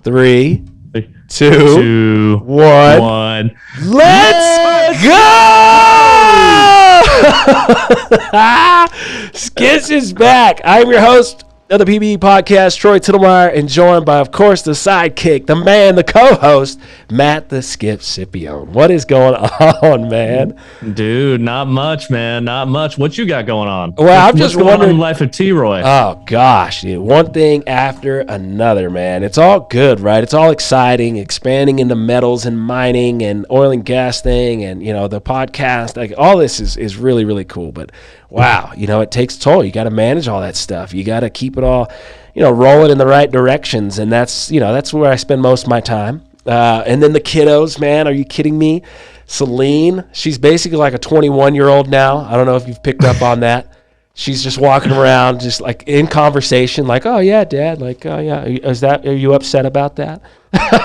3, 2, 1. Let's go! Skips is back. I'm your host of the PBE Podcast, Troy Tittlemeyer, and joined by, of course, the sidekick, the man, the co-host, Matt the Skip Scipione. What is going on, man? Dude, not much, man. Not much. What you got going on? Well, I'm just wondering. In life of T-Roy. Oh, gosh. Dude. One thing after another, man. It's all good, right? It's all exciting, expanding into metals and mining and oil and gas thing and, the podcast. Like, all this is really, really cool. But, wow, it takes a toll. You got to manage all that stuff. You got to keep it all, rolling in the right directions. And that's where I spend most of my time. And then the kiddos, man, are you kidding me? Celine, she's basically like a 21-year-old now. I don't know if you've picked up on that. She's just walking around, just like in conversation, like, "Oh yeah, Dad," like, "Oh yeah, are you upset about that?"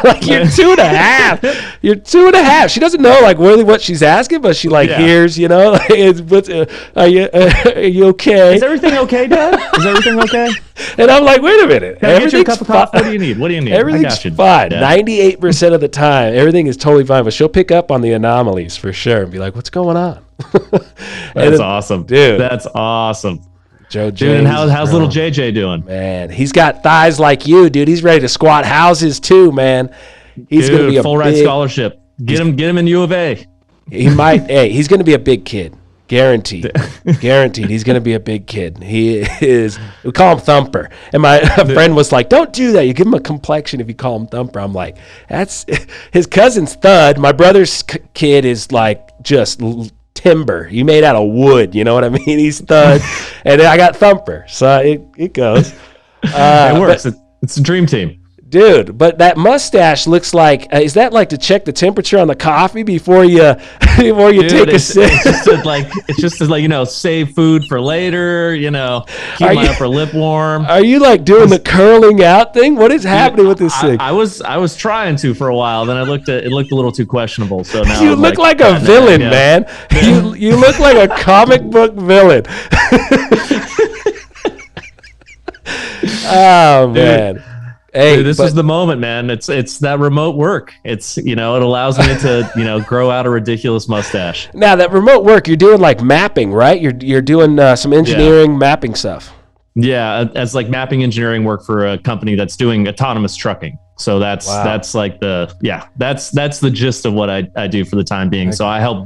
Like, you're 2.5. You're 2.5. She doesn't know like really what she's asking, but she hears, like, are you okay? Is everything okay, Dad? Is everything okay? And I'm like, wait a minute. Can I get you a cup of coffee? What do you need? Everything's fine. 98% of the time, everything is totally fine. But she'll pick up on the anomalies for sure and be like, "What's going on?" That's awesome, dude. That's awesome. Joe, dude, and how's little JJ doing? Man, he's got thighs like you, dude. He's ready to squat houses too, man. He's going to be a full ride scholarship. Get him in U of A. He might. Hey, he's going to be a big kid. Guaranteed. Guaranteed. He's going to be a big kid. He is. We call him Thumper. And my friend was like, "Don't do that. You give him a complexion if you call him Thumper." I'm like, that's his cousin's Thud. My brother's kid is like just timber. He made out of wood. You know what I mean? He's Thud. And then I got Thumper. So it goes. It works. It's a dream team. Dude, but that mustache looks like, is that like to check the temperature on the coffee before you take a sip? It's just to save food for later, keep my upper lip warm. Are you like doing the curling out thing? What is happening with this thing? I was trying to for a while, then it looked a little too questionable. So now you look like a villain, man. You look like a comic book villain. Oh, man. Hey, dude, this is the moment, man. It's that remote work. It's it allows me to grow out a ridiculous mustache. Now that remote work, you're doing like mapping, right? You're doing some engineering mapping stuff. Yeah, as like mapping engineering work for a company that's doing autonomous trucking. So that's like that's the gist of what I do for the time being. Okay. So I help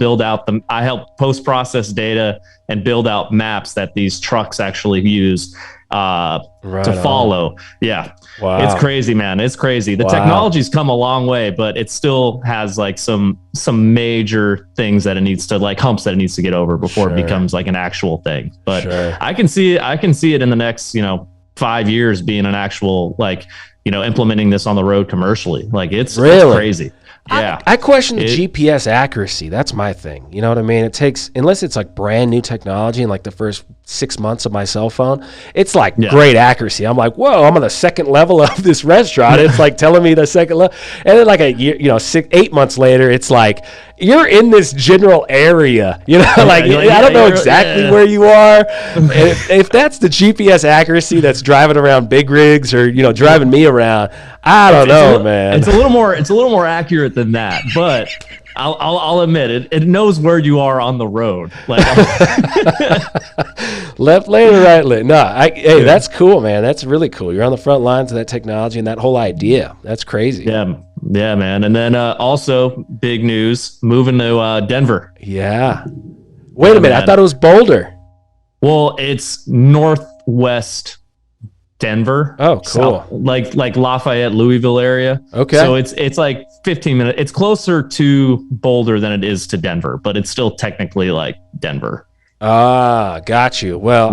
post process data and build out maps that these trucks actually use to follow. Yeah. Wow. It's crazy, man. It's crazy. The technology's come a long way, but it still has like some major things that it needs to, like humps that it needs to get over before it becomes like an actual thing. But I can see it in the next, 5 years being an actual, like, implementing this on the road commercially. Like it's crazy. Yeah. I question the GPS accuracy. That's my thing. You know what I mean? It takes, unless it's like brand new technology in like the first 6 months of my cell phone, it's like great accuracy. I'm like, whoa, I'm on the second level of this restaurant. It's like telling me the second level. And then like a year, 8 months later, it's like, you're in this general area, I don't know exactly where you are. if that's the GPS accuracy that's driving around big rigs or, driving me around, I don't know, man. It's a little more accurate than that, but I'll admit it knows where you are on the road. Like left lane or right lane. No, that's cool, man. That's really cool. You're on the front lines of that technology and that whole idea. That's crazy. Yeah, man. And then also big news, moving to Denver. Yeah. Wait a minute. Man. I thought it was Boulder. Well, it's northwest Denver. Oh, cool. South, like Lafayette, Louisville area. Okay. So it's like 15 minutes. It's closer to Boulder than it is to Denver, but it's still technically like Denver. Ah, got you. Well,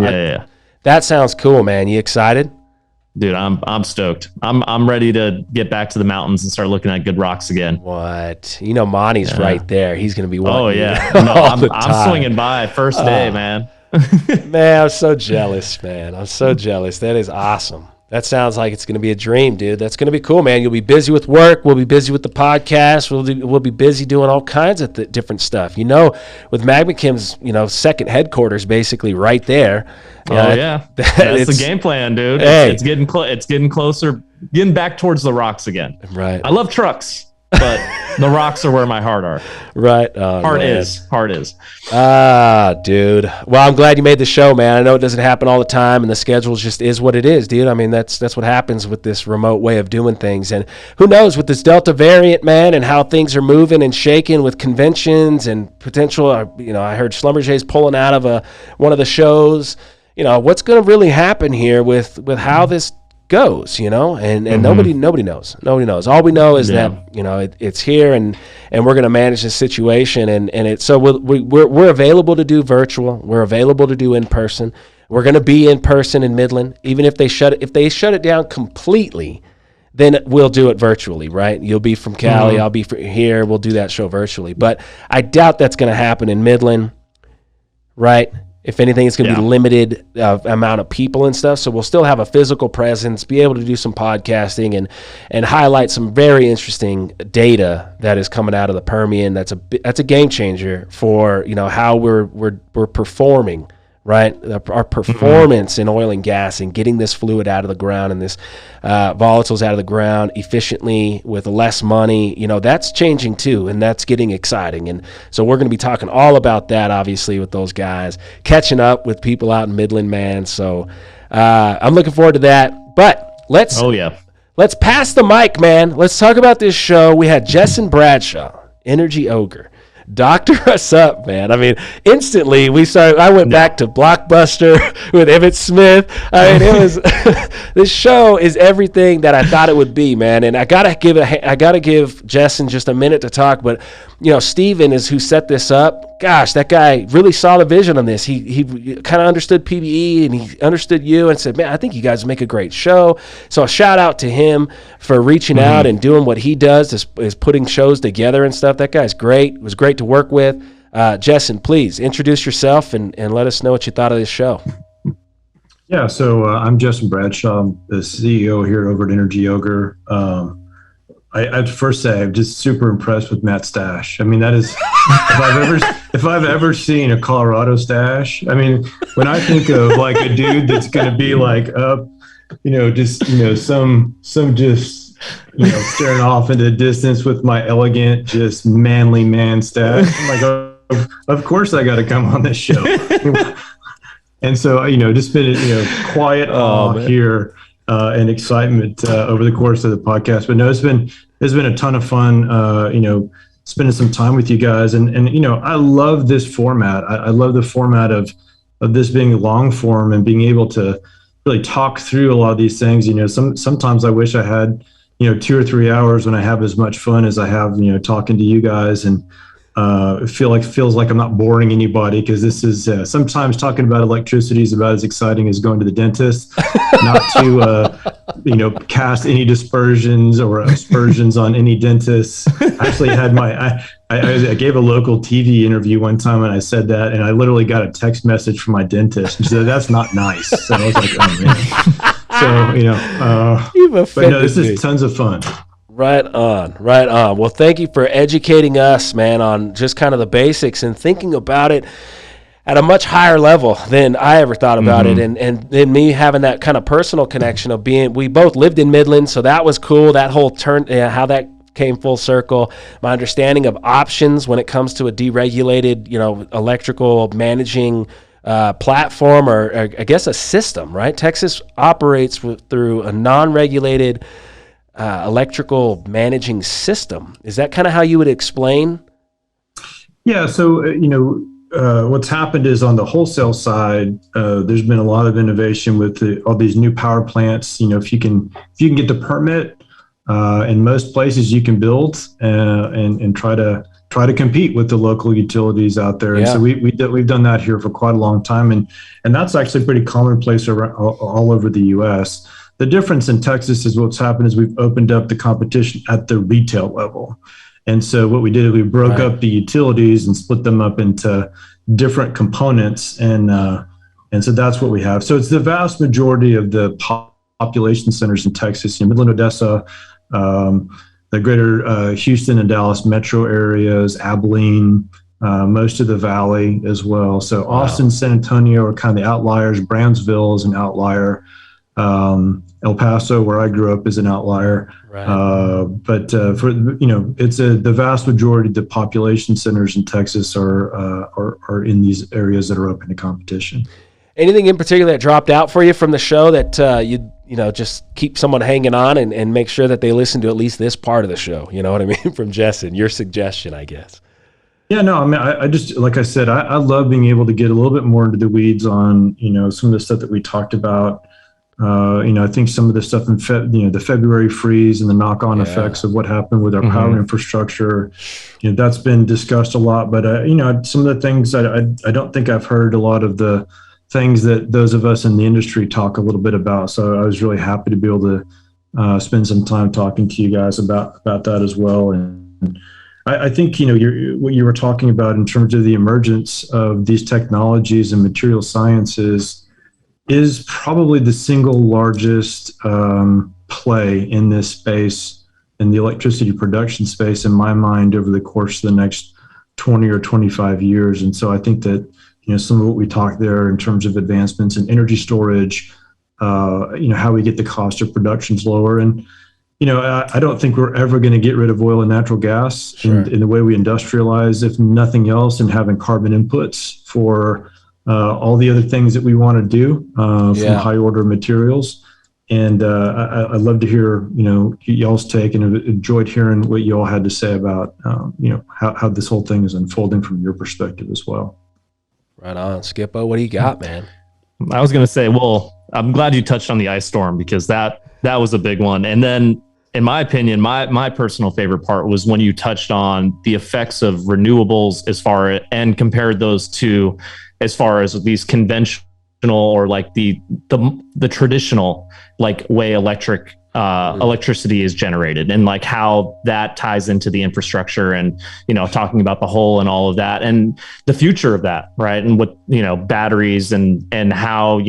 that sounds cool, man. You excited? Dude, I'm stoked. I'm ready to get back to the mountains and start looking at good rocks again. What? Monty's right there. He's going to be wanting. Oh yeah. No, I'm swinging by first day, man. Man, I'm so jealous, man. I'm so jealous. That is awesome. That sounds like it's going to be a dream, dude. That's going to be cool, man. You'll be busy with work. We'll be busy with the podcast. We'll be busy doing all kinds of different stuff. With MagmaChem's, second headquarters basically right there. Yeah. That's the game plan, dude. Hey. It's getting closer, getting back towards the rocks again. Right. I love trucks, but the rocks are where my heart are. Right. Heart is. Dude. Well, I'm glad you made the show, man. I know it doesn't happen all the time, and the schedule just is what it is, dude. I mean, that's what happens with this remote way of doing things. And who knows with this Delta variant, man, and how things are moving and shaking with conventions and potential. I heard Schlumberger's pulling out of one of the shows. What's going to really happen here with how this goes, and nobody knows. Nobody knows. All we know is that it's here, and we're going to manage this situation, and it's so we're available to do virtual. We're available to do in person. We're going to be in person in Midland, even if they shut it down completely. Then we'll do it virtually, right? You'll be from Cali, I'll be here. We'll do that show virtually, but I doubt that's going to happen in Midland, right? If anything, it's going to be limited amount of people and stuff. So we'll still have a physical presence, be able to do some podcasting and highlight some very interesting data that is coming out of the Permian. That's a game changer for how we're performing, right? Our performance in oil and gas and getting this fluid out of the ground and this volatiles out of the ground efficiently with less money, that's changing too, and that's getting exciting. And so we're going to be talking all about that, obviously, with those guys, catching up with people out in Midland, man. So I'm looking forward to that. But let's pass the mic, man. Let's talk about this show. We had Justin Bradshaw, Energy Ogre. Doctor us up, man. I mean, instantly I went back to Blockbuster with Emmett Smith. I mean, it was this show is everything that I thought it would be, man. And I gotta give Justin just a minute to talk. But Steven is who set this up. Gosh, that guy really saw the vision on this. He kind of understood PBE and he understood you and said, man, I think you guys make a great show. So a shout out to him for reaching out and doing what he does is putting shows together and stuff. That guy's great. It was great to work with. Justin, please introduce yourself and let us know what you thought of this show. Yeah, so I'm Justin Bradshaw. I'm the CEO here over at Energy Ogre. I'd first say I'm just super impressed with Matt's stash. I mean, that is, if I've ever seen a Colorado stash, I mean, when I think of like a dude that's going to be like up, some just, staring off into the distance with my elegant, just manly man stash. I'm like, of course I got to come on this show. And so, just been, quiet awe here. And excitement over the course of the podcast. But no, it's been a ton of fun, spending some time with you guys. And I love this format. I love the format of this being long form and being able to really talk through a lot of these things. Sometimes I wish I had, 2 or 3 hours when I have as much fun as I have, talking to you guys, and feels like I'm not boring anybody, because this is sometimes talking about electricity is about as exciting as going to the dentist. Not to cast any dispersions or aspersions on any dentists. I actually had I gave a local TV interview one time and I said that, and I literally got a text message from my dentist and she said, "That's not nice." So I was like, oh man. So but no, this is tons of fun. Right on. Well, thank you for educating us, man, on just kind of the basics and thinking about it at a much higher level than I ever thought about it. And then me having that kind of personal connection of we both lived in Midland, so that was cool. That whole turn, how that came full circle. My understanding of options when it comes to a deregulated, electrical managing platform, or I guess a system, right? Texas operates through a non-regulated electrical managing system. Is that kind of how you would explain? Yeah. So, what's happened is on the wholesale side, there's been a lot of innovation with all these new power plants. If you can get the permit, in most places you can build and try to compete with the local utilities out there. And so we've done that here for quite a long time. And that's actually pretty commonplace all over the U.S. The difference in Texas is what's happened is we've opened up the competition at the retail level. And so what we did is we broke up the utilities and split them up into different components. And so that's what we have. So it's the vast majority of the population centers in Texas, Midland, Odessa, the greater Houston and Dallas metro areas, Abilene, most of the Valley as well. So Austin, San Antonio are kind of the outliers. Brownsville is an outlier. El Paso, where I grew up, is an outlier. Right. But for it's the vast majority of the population centers in Texas are in these areas that are open to competition. Anything in particular that dropped out for you from the show that you just keep someone hanging on and make sure that they listen to at least this part of the show? You know what I mean? From Jessen, your suggestion, I guess. Yeah, no, I mean, I just, like I said, I love being able to get a little bit more into the weeds on, some of the stuff that we talked about. I think some of the stuff in the February freeze and the knock-on effects of what happened with our power infrastructure, that's been discussed a lot. But some of the things I don't think I've heard a lot of the things that those of us in the industry talk a little bit about. So I was really happy to be able to spend some time talking to you guys about that as well. And I think what you were talking about in terms of the emergence of these technologies and material sciences is probably the single largest play in this space, in the electricity production space, in my mind, over the course of the next 20 or 25 years. And so I think that, some of what we talked there in terms of advancements in energy storage, how we get the cost of productions lower. And, I don't think we're ever going to get rid of oil and natural gas in the way we industrialize, if nothing else, and having carbon inputs for all the other things that we want to do from high order materials. And I'd love to hear, y'all's take, and enjoyed hearing what you all had to say about, how this whole thing is unfolding from your perspective as well. Right on, Skippo. What do you got, man? I was going to say, well, I'm glad you touched on the ice storm, because that was a big one. And then, in my opinion, my personal favorite part was when you touched on the effects of renewables and compared those to as far as these conventional or like the traditional like way electricity is generated, and like how that ties into the infrastructure, and talking about the whole and all of that, and the future of that, right? And what batteries and how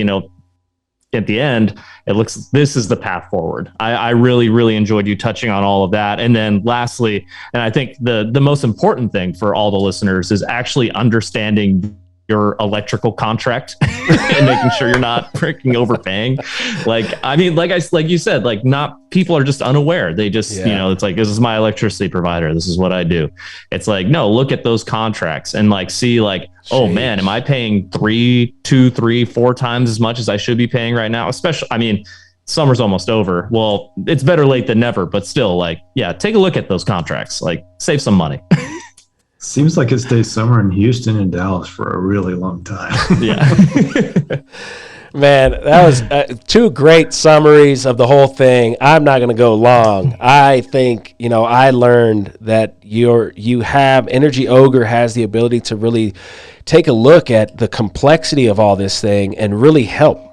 at the end it looks, this is the path forward. I really, really enjoyed you touching on all of that. And then lastly, and I think the most important thing for all the listeners is actually understanding your electrical contract and making sure you're not freaking overpaying. Like you said, like, not, people are just unaware. They just, it's like, this is my electricity provider, this is what I do. It's like, no, look at those contracts and like, see like, oh man, am I paying 3, 2, 3, 4 times as much as I should be paying right now? Especially, I mean, summer's almost over. Well, it's better late than never, but still, like, take a look at those contracts, like, save some money. Seems like it stays summer in Houston and Dallas for a really long time. Yeah. Man, that was 2 great summaries of the whole thing. I'm not going to go long. I think, I learned that Energy Ogre has the ability to really take a look at the complexity of all this thing and really help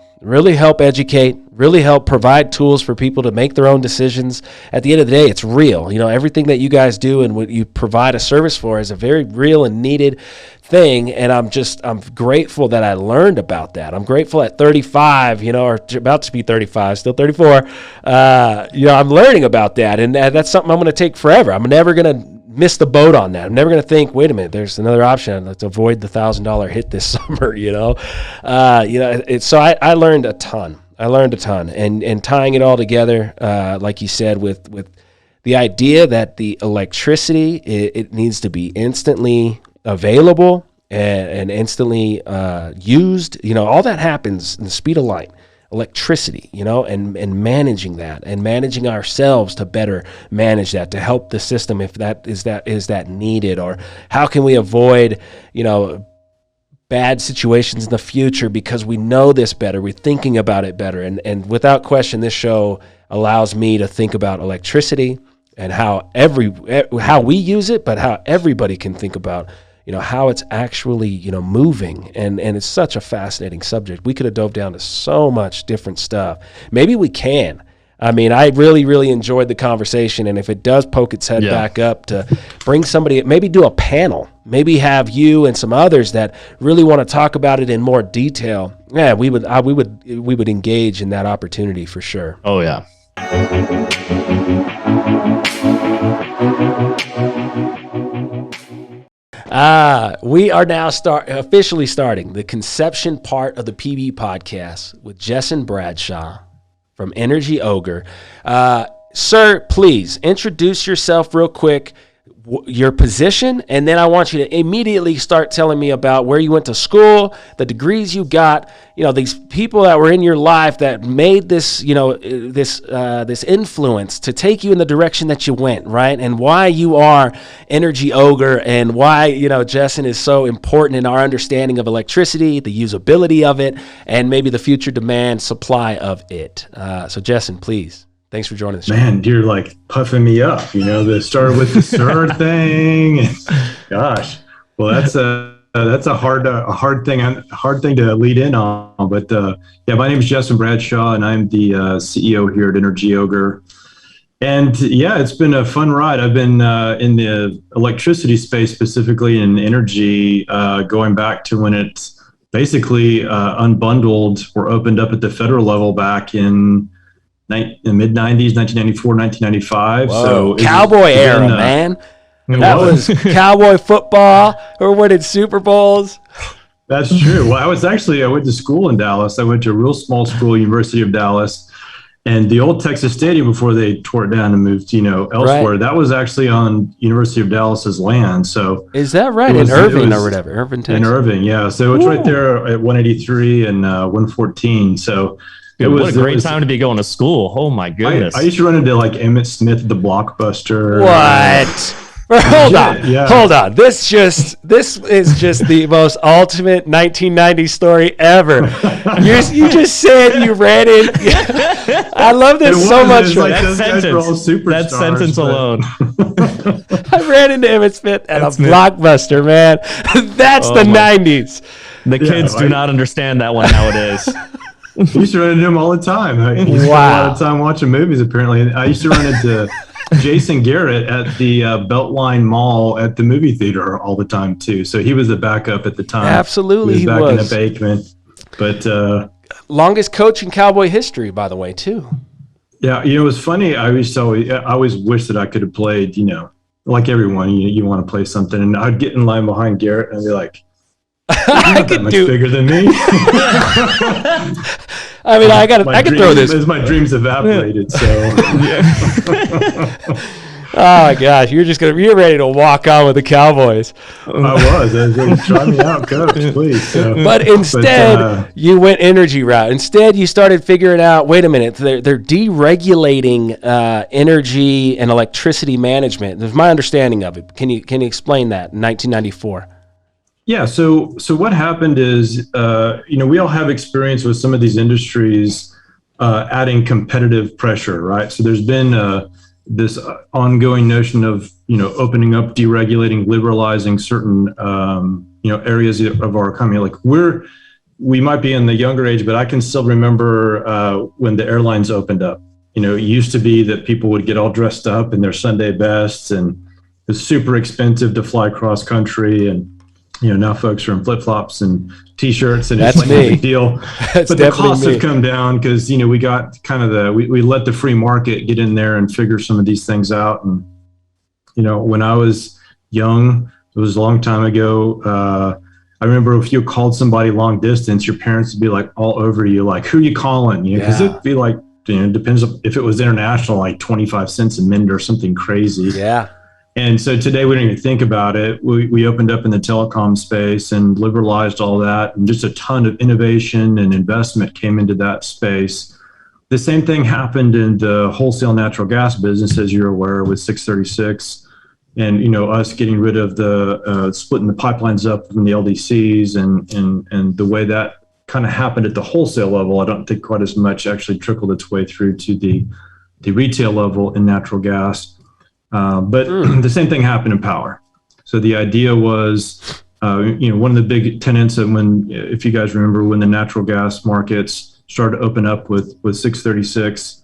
educate, really help provide tools for people to make their own decisions. At the end of the day, it's real. Everything that you guys do and what you provide a service for is a very real and needed thing. And I'm grateful that I learned about that. I'm grateful at 35, or about to be 35, still 34. I'm learning about that. And that's something I'm going to take forever. I'm never going to miss the boat on that. I'm never going to think, wait a minute, there's another option. Let's avoid the $1,000 hit this summer, So I learned a ton. And tying it all together, like you said, with the idea that the electricity, it needs to be instantly available and instantly used. All that happens in the speed of light. Electricity, and managing that, and managing ourselves to better manage that, to help the system if that is needed, or how can we avoid, bad situations in the future because we know this better, we're thinking about it better, and without question, this show allows me to think about electricity and how we use it, but how everybody can think about how it's actually, moving. And it's such a fascinating subject. We could have dove down to so much different stuff. Maybe we can. I mean, I really, really enjoyed the conversation. And if it does poke its head back up, to bring somebody, maybe do a panel, maybe have you and some others that really want to talk about it in more detail, yeah, we would engage in that opportunity for sure. Oh yeah. We are now officially starting the conception part of the PBE podcast with Jess and Bradshaw from Energy Ogre. Sir, please introduce yourself real quick, your position, and then I want you to immediately start telling me about where you went to school, the degrees you got, these people that were in your life that made this, this influence to take you in the direction that you went, right? And why you are Energy Ogre, and why, Jessen is so important in our understanding of electricity, the usability of it, and maybe the future demand supply of it. So Jessen, please. Thanks for joining us. Man, you're like puffing me up. That started with the sir thing. Gosh, well, that's a hard thing to lead in on. But my name is Justin Bradshaw, and I'm the CEO here at Energy Ogre. And yeah, it's been a fun ride. I've been in the electricity space, specifically in energy, going back to when it's basically unbundled or opened up at the federal level back in the mid 90s, 1994, 1995. Whoa, so cowboy era, man. That was cowboy football. Or winning Super Bowls. That's true. Well, I went to school in Dallas. I went to a real small school, University of Dallas, and the old Texas Stadium before they tore it down and moved, elsewhere. Right. That was actually on University of Dallas's land. So is that right? In Irving or whatever, Irving, Texas. In Irving, yeah. So it's right there at 183 and 114. So. What a great time to be going to school. Oh my goodness. I used to run into like Emmett Smith, the Blockbuster. What? Hold on. This is just the most ultimate 1990s story ever. You just said you ran in. I love this so much. Like that sentence alone. I ran into Emmett Smith at a Blockbuster, man. That's the 90s. The kids do not understand that one nowadays. I used to run into him all the time. I used to spend a lot of time watching movies, apparently. And I used to run into Jason Garrett at the Beltline Mall at the movie theater all the time, too. So he was the backup at the time. Absolutely, he was. Back in the basement. But longest coach in Cowboy history, by the way, too. Yeah, it was funny. I always wish that I could have played, like everyone, you want to play something. And I'd get in line behind Garrett and I'd be like, I could much bigger than me. I mean, I could throw this. As my dreams evaporated, so. Oh my gosh, you're ready to walk on with the Cowboys. I was like, try me out, coach, please. So, but instead, you went energy route. Instead, you started figuring out, wait a minute, they're deregulating energy and electricity management. That's my understanding of it. Can you explain that in 1994? Yeah. So what happened is, we all have experience with some of these industries adding competitive pressure, right? So there's been this ongoing notion of, opening up, deregulating, liberalizing certain, areas of our economy. Like we might be in the younger age, but I can still remember when the airlines opened up. It used to be that people would get all dressed up in their Sunday bests, and it was super expensive to fly cross country. And now folks are in flip-flops and T-shirts, and it's like no big deal. But the costs have come down because, we got kind of we let the free market get in there and figure some of these things out. And, when I was young, it was a long time ago. I remember if you called somebody long distance, your parents would be like all over you, like, who you calling? Because it'd be like, it depends if it was international, like 25 cents a minute or something crazy. Yeah. And so today we don't even think about it. We opened up in the telecom space and liberalized all that, and just a ton of innovation and investment came into that space. The same thing happened in the wholesale natural gas business, as you're aware, with 636, and us getting rid of the splitting the pipelines up from the LDCs, and the way that kind of happened at the wholesale level. I don't think quite as much actually trickled its way through to the retail level in natural gas. But the same thing happened in power. So the idea was, one of the big tenets of if you guys remember, when the natural gas markets started to open up with 636,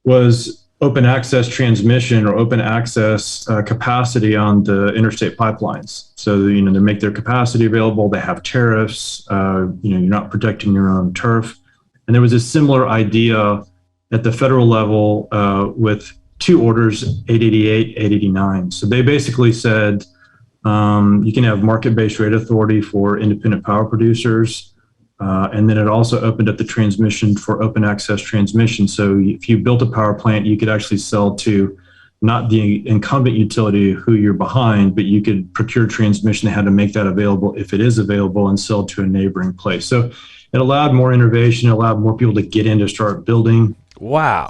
was open access transmission or open access capacity on the interstate pipelines. So, they make their capacity available. They have tariffs. You're not protecting your own turf. And there was a similar idea at the federal level with two orders, 888, 889. So they basically said you can have market-based rate authority for independent power producers. And then it also opened up the transmission for open access transmission. So if you built a power plant, you could actually sell to not the incumbent utility who you're behind, but you could procure transmission and how to make that available if it is available and sell to a neighboring place. So it allowed more innovation, it allowed more people to get in to start building. Wow.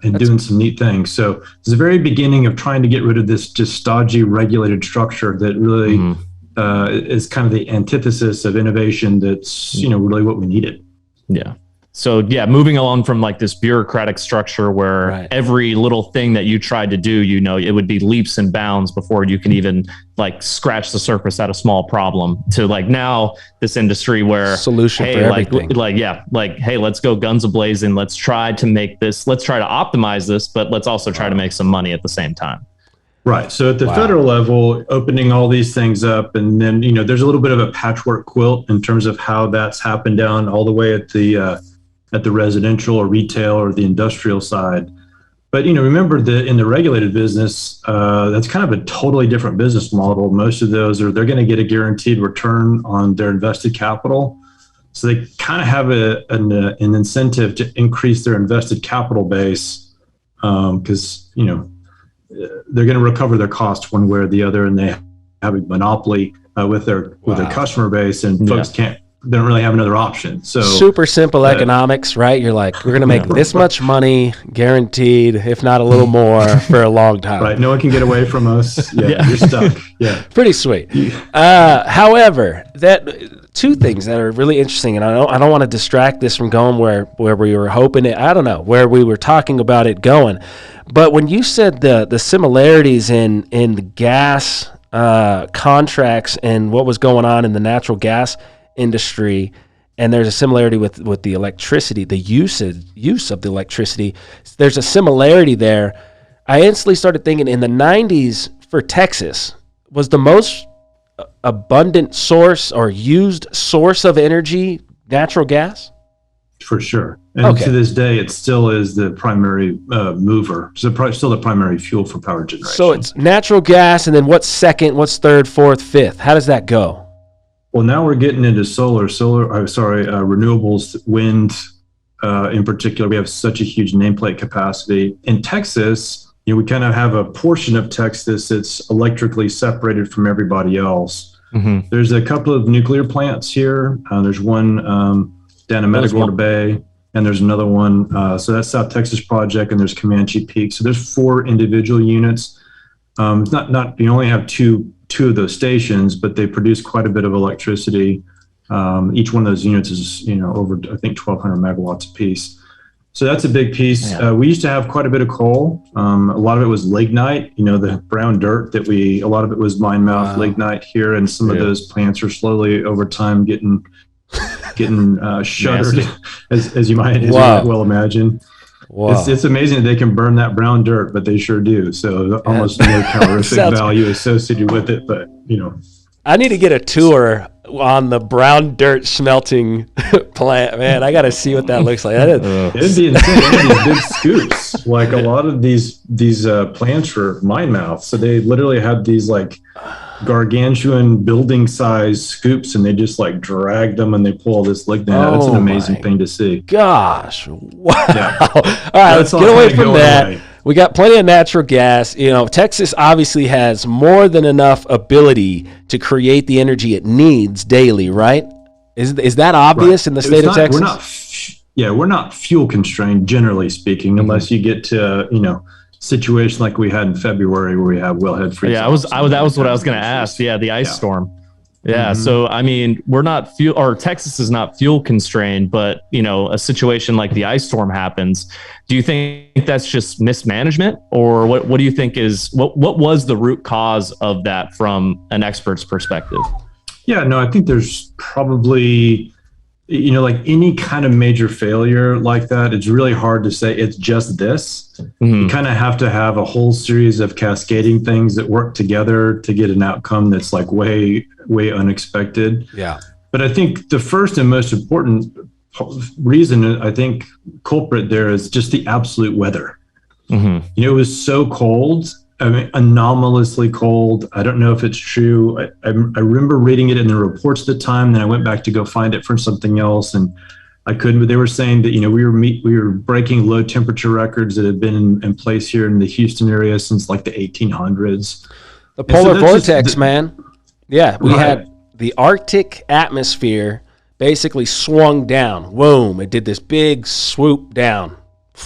And doing some neat things. So it's the very beginning of trying to get rid of this just stodgy regulated structure that really is kind of the antithesis of innovation. That's, really what we needed. Yeah. So yeah, moving along from like this bureaucratic structure where every little thing that you tried to do, it would be leaps and bounds before you can even like scratch the surface at a small problem, to like now this industry where solution for everything. Hey, let's go guns a-blazing. Let's try to optimize this, but let's also try to make some money at the same time. Right. So at the federal level, opening all these things up, and then, there's a little bit of a patchwork quilt in terms of how that's happened down all the way at the residential or retail or the industrial side. But, remember that in the regulated business, that's kind of a totally different business model. Most of those they're going to get a guaranteed return on their invested capital. So they kind of have an incentive to increase their invested capital base because, they're going to recover their costs one way or the other, and they have a monopoly with their customer base, and folks they don't really have another option. So super simple economics, right? You're like, we're going to make this much money guaranteed, if not a little more, for a long time. Right. No one can get away from us. You're stuck. Yeah. Pretty sweet. However, two things that are really interesting, and I don't want to distract this from going where we were hoping it. I don't know where we were talking about it going, but when you said the similarities in the gas contracts and what was going on in the natural gas industry, and there's a similarity with the electricity, the use of the electricity, there's a similarity there. I instantly started thinking in the 90s for Texas was the most abundant source or used source of energy natural gas? For sure. And to this day, it still is the primary mover. So still the primary fuel for power generation. So it's natural gas, and then what's second, what's third, fourth, fifth? How does that go? Well, now we're getting into renewables, wind in particular. We have such a huge nameplate capacity. In Texas, we kind of have a portion of Texas that's electrically separated from everybody else. Mm-hmm. There's a couple of nuclear plants here. There's one down in Matagorda Bay, and there's another one. So that's South Texas Project, and there's Comanche Peak. So there's 4 individual units. It's not you only have two of those stations, but they produce quite a bit of electricity. Each one of those units is over, I think, 1,200 megawatts a piece. So that's a big piece. Yeah. We used to have quite a bit of coal. A lot of it was lignite, the brown dirt a lot of it was mine mouth lignite here, and some of those plants are slowly over time getting shuttered, as you might well imagine. Wow. It's amazing that they can burn that brown dirt, but they sure do. So almost no calorific value associated with it, but I need to get a tour on the brown dirt smelting plant, man. I got to see what that looks like. It'd be insane. These big scoops, like a lot of these plants are mine mouth, so they literally have these like gargantuan building size scoops, and they just like drag them and they pull all this lignite out. It's an amazing thing to see. Gosh, wow! Yeah. All right, let's get away from that. We got plenty of natural gas. Texas obviously has more than enough ability to create the energy it needs daily, right? Is that obvious in the state of Texas? We're not fuel constrained, generally speaking, unless you get to, situation like we had in February where we have wellhead freeze. Yeah, that was what I was going to ask. Yeah, the ice storm. Yeah. Mm-hmm. So, I mean, Texas is not fuel constrained, but, a situation like the ice storm happens. Do you think that's just mismanagement, or what do you think what was the root cause of that from an expert's perspective? Yeah, no, I think there's probably, like any kind of major failure like that, it's really hard to say it's just this. You kind of have to have a whole series of cascading things that work together to get an outcome that's like way, way unexpected. Yeah. But I think the first and most important reason, I think, culprit there is just the absolute weather. It was so cold. I mean, anomalously cold. I don't know if it's true. I remember reading it in the reports at the time. Then I went back to go find it for something else, and I couldn't. But they were saying that we were breaking low temperature records that had been in place here in the Houston area since like the 1800s. The polar vortex, man. Yeah, we had the Arctic atmosphere basically swung down. Boom! It did this big swoop down.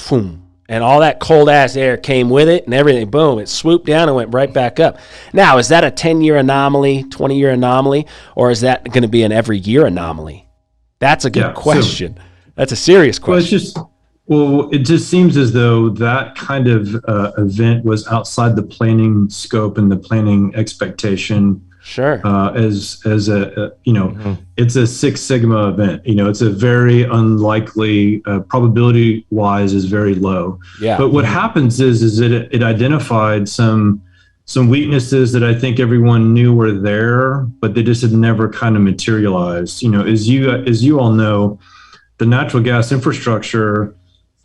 Boom. And all that cold-ass air came with it and everything. Boom, it swooped down and went right back up. Now, is that a 10-year anomaly, 20-year anomaly, or is that going to be an every-year anomaly? That's a good question. That's a serious question. It just seems as though that kind of event was outside the planning scope and the planning expectation. Sure. As a it's a Six Sigma event. It's a very unlikely, probability wise is very low. Yeah. But what happens is it identified some weaknesses that I think everyone knew were there, but they just had never kind of materialized. As you all know, the natural gas infrastructure,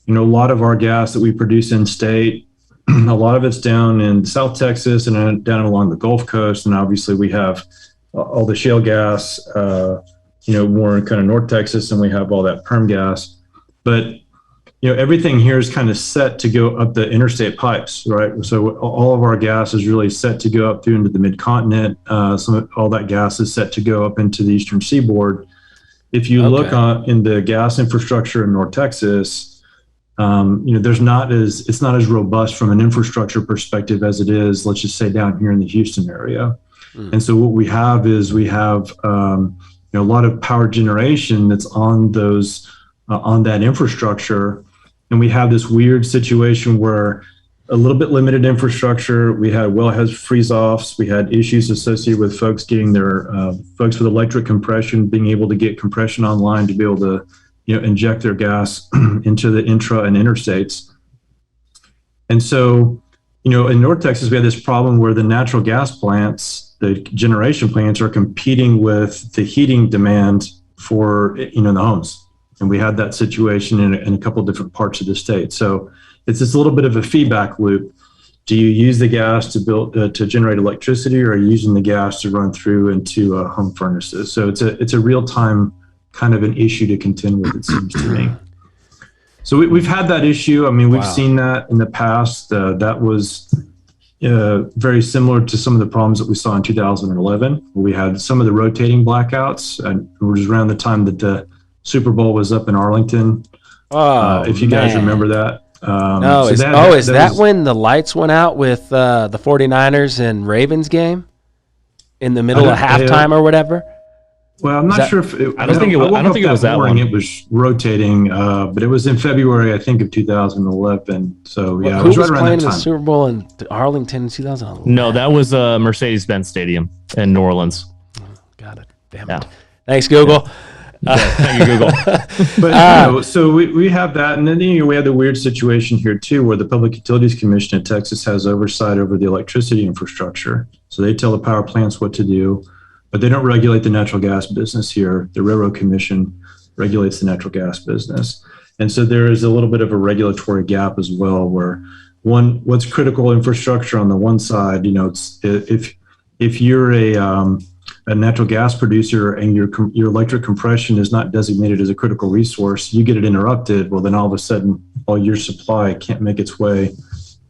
a lot of our gas that we produce in state, a lot of it's down in South Texas and down along the Gulf Coast. And obviously we have all the shale gas, more in kind of North Texas, and we have all that perm gas. But, everything here is kind of set to go up the interstate pipes, right? So all of our gas is really set to go up through into the mid-continent. All that gas is set to go up into the Eastern Seaboard. If you look in the gas infrastructure in North Texas, it's not as robust from an infrastructure perspective as it is, let's just say, down here in the Houston area. And so what we have is a lot of power generation that's on that infrastructure. And we have this weird situation where a little bit limited infrastructure. We had wellhead freeze-offs. We had issues associated with folks getting their folks with electric compression, being able to get compression online to be able to inject their gas into the intra and interstates. And so, in North Texas, we had this problem where the natural gas plants, the generation plants, are competing with the heating demand for, the homes. And we had that situation in a couple of different parts of the state. So it's this little bit of a feedback loop. Do you use the gas to generate electricity, or are you using the gas to run through into home furnaces? So it's a real-time kind of an issue to contend with, it seems to me. So we've had that issue. I mean, we've seen that in the past. That was very similar to some of the problems that we saw in 2011, where we had some of the rotating blackouts, and it was around the time that the Super Bowl was up in Arlington. If you guys remember that. Is that when the lights went out with the 49ers and Ravens game in the middle of halftime or whatever? Well, I'm not sure if I don't think it was that one. It was rotating, but it was in February, I think, of 2011. So yeah, it was right around playing that time. the Super Bowl in Arlington in 2011? No, that was Mercedes-Benz Stadium in New Orleans. Got it. Damn it. Thanks, Google. Thank you, Google. But so we have that, and then we have the weird situation here too, where the Public Utilities Commission of Texas has oversight over the electricity infrastructure. So they tell the power plants what to do, but they don't regulate the natural gas business here. The Railroad Commission regulates the natural gas business. And so there is a little bit of a regulatory gap as well, where what's critical infrastructure on the one side, it's if you're a natural gas producer and your electric compression is not designated as a critical resource, you get it interrupted. Well, then all of a sudden, all your supply can't make its way,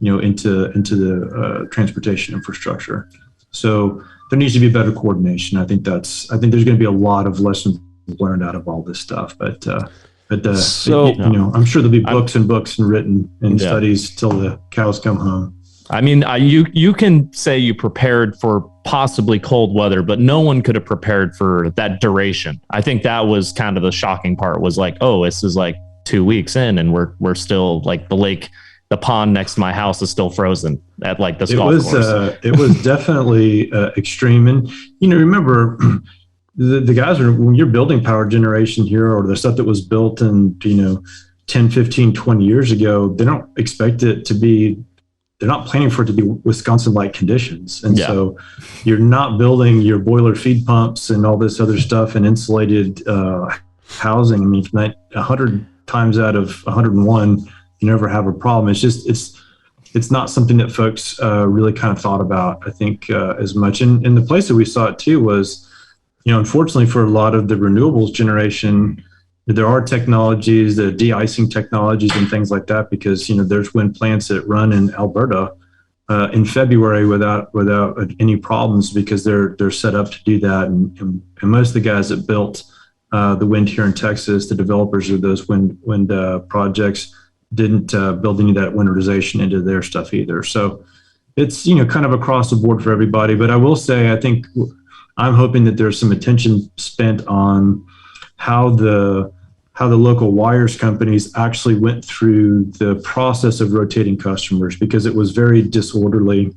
into the transportation infrastructure. So there needs to be better coordination. I think there's going to be a lot of lessons learned out of all this stuff. But I'm sure there'll be books and written and studies till the cows come home. I mean, you can say you prepared for possibly cold weather, but no one could have prepared for that duration. I think that was kind of the shocking part, was like, oh, this is like 2 weeks in and we're still like the pond next to my house is still frozen at like this golf course. It was definitely extreme. And, remember, the guys are, when you're building power generation here, or the stuff that was built in, 10, 15, 20 years ago, they don't expect it to be, they're not planning for it to be Wisconsin-like conditions. And so you're not building your boiler feed pumps and all this other stuff in insulated housing. I mean, 100 times out of 101, you never have a problem. It's just, it's not something that folks really kind of thought about, I think, as much. And the place that we saw it too was, unfortunately for a lot of the renewables generation, there are technologies, the de-icing technologies and things like that, because, there's wind plants that run in Alberta in February without any problems, because they're set up to do that. And most of the guys that built the wind here in Texas, the developers of those wind projects, didn't build any of that winterization into their stuff either. So it's, kind of across the board for everybody. But I will say, I think I'm hoping that there's some attention spent on how the local wires companies actually went through the process of rotating customers, because it was very disorderly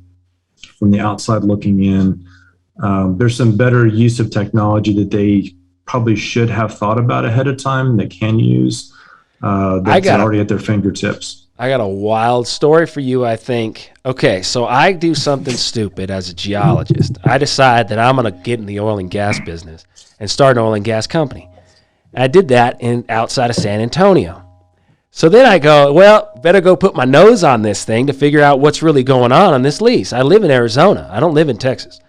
from the outside looking in. There's some better use of technology that they probably should have thought about ahead of time that can use. That's already at their fingertips. I got a wild story for you, I think. Okay, so I do something stupid as a geologist. I decide that I'm going to get in the oil and gas business and start an oil and gas company. I did that outside of San Antonio. So then I go, well, better go put my nose on this thing to figure out what's really going on this lease. I live in Arizona. I don't live in Texas.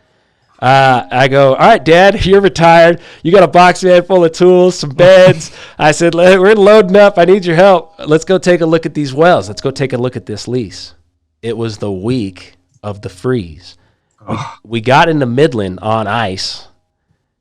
I go, all right, Dad, you're retired. You got a box van full of tools, some beds. I said, we're loading up. I need your help. Let's go take a look at these wells. Let's go take a look at this lease. It was the week of the freeze. We got into Midland on ice,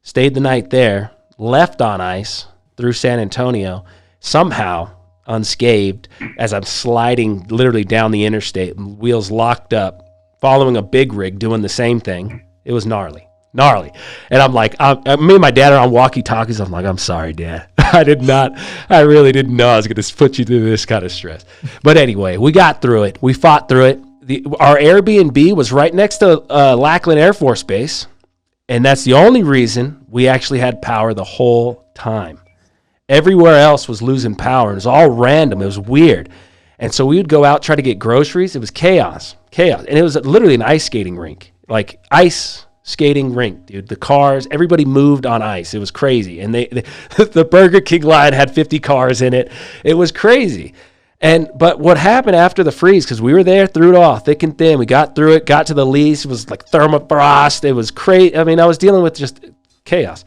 stayed the night there, left on ice through San Antonio, somehow unscathed, as I'm sliding literally down the interstate, wheels locked up, following a big rig doing the same thing. It was gnarly. And I'm like, me and my dad are on walkie-talkies. I'm like, I'm sorry, Dad. I really didn't know I was going to put you through this kind of stress. But anyway, we got through it. We fought through it. Our Airbnb was right next to Lackland Air Force Base. And that's the only reason we actually had power the whole time. Everywhere else was losing power. It was all random. It was weird. And so we would go out, try to get groceries. It was chaos. And it was literally an ice skating rink. Like ice skating rink, dude. The cars, everybody moved on ice. It was crazy. And the Burger King line had 50 cars in it. It was crazy. But what happened after the freeze, because we were there through it all, thick and thin. We got through it, got to the lease. It was like thermofrost. It was crazy. I mean, I was dealing with just chaos.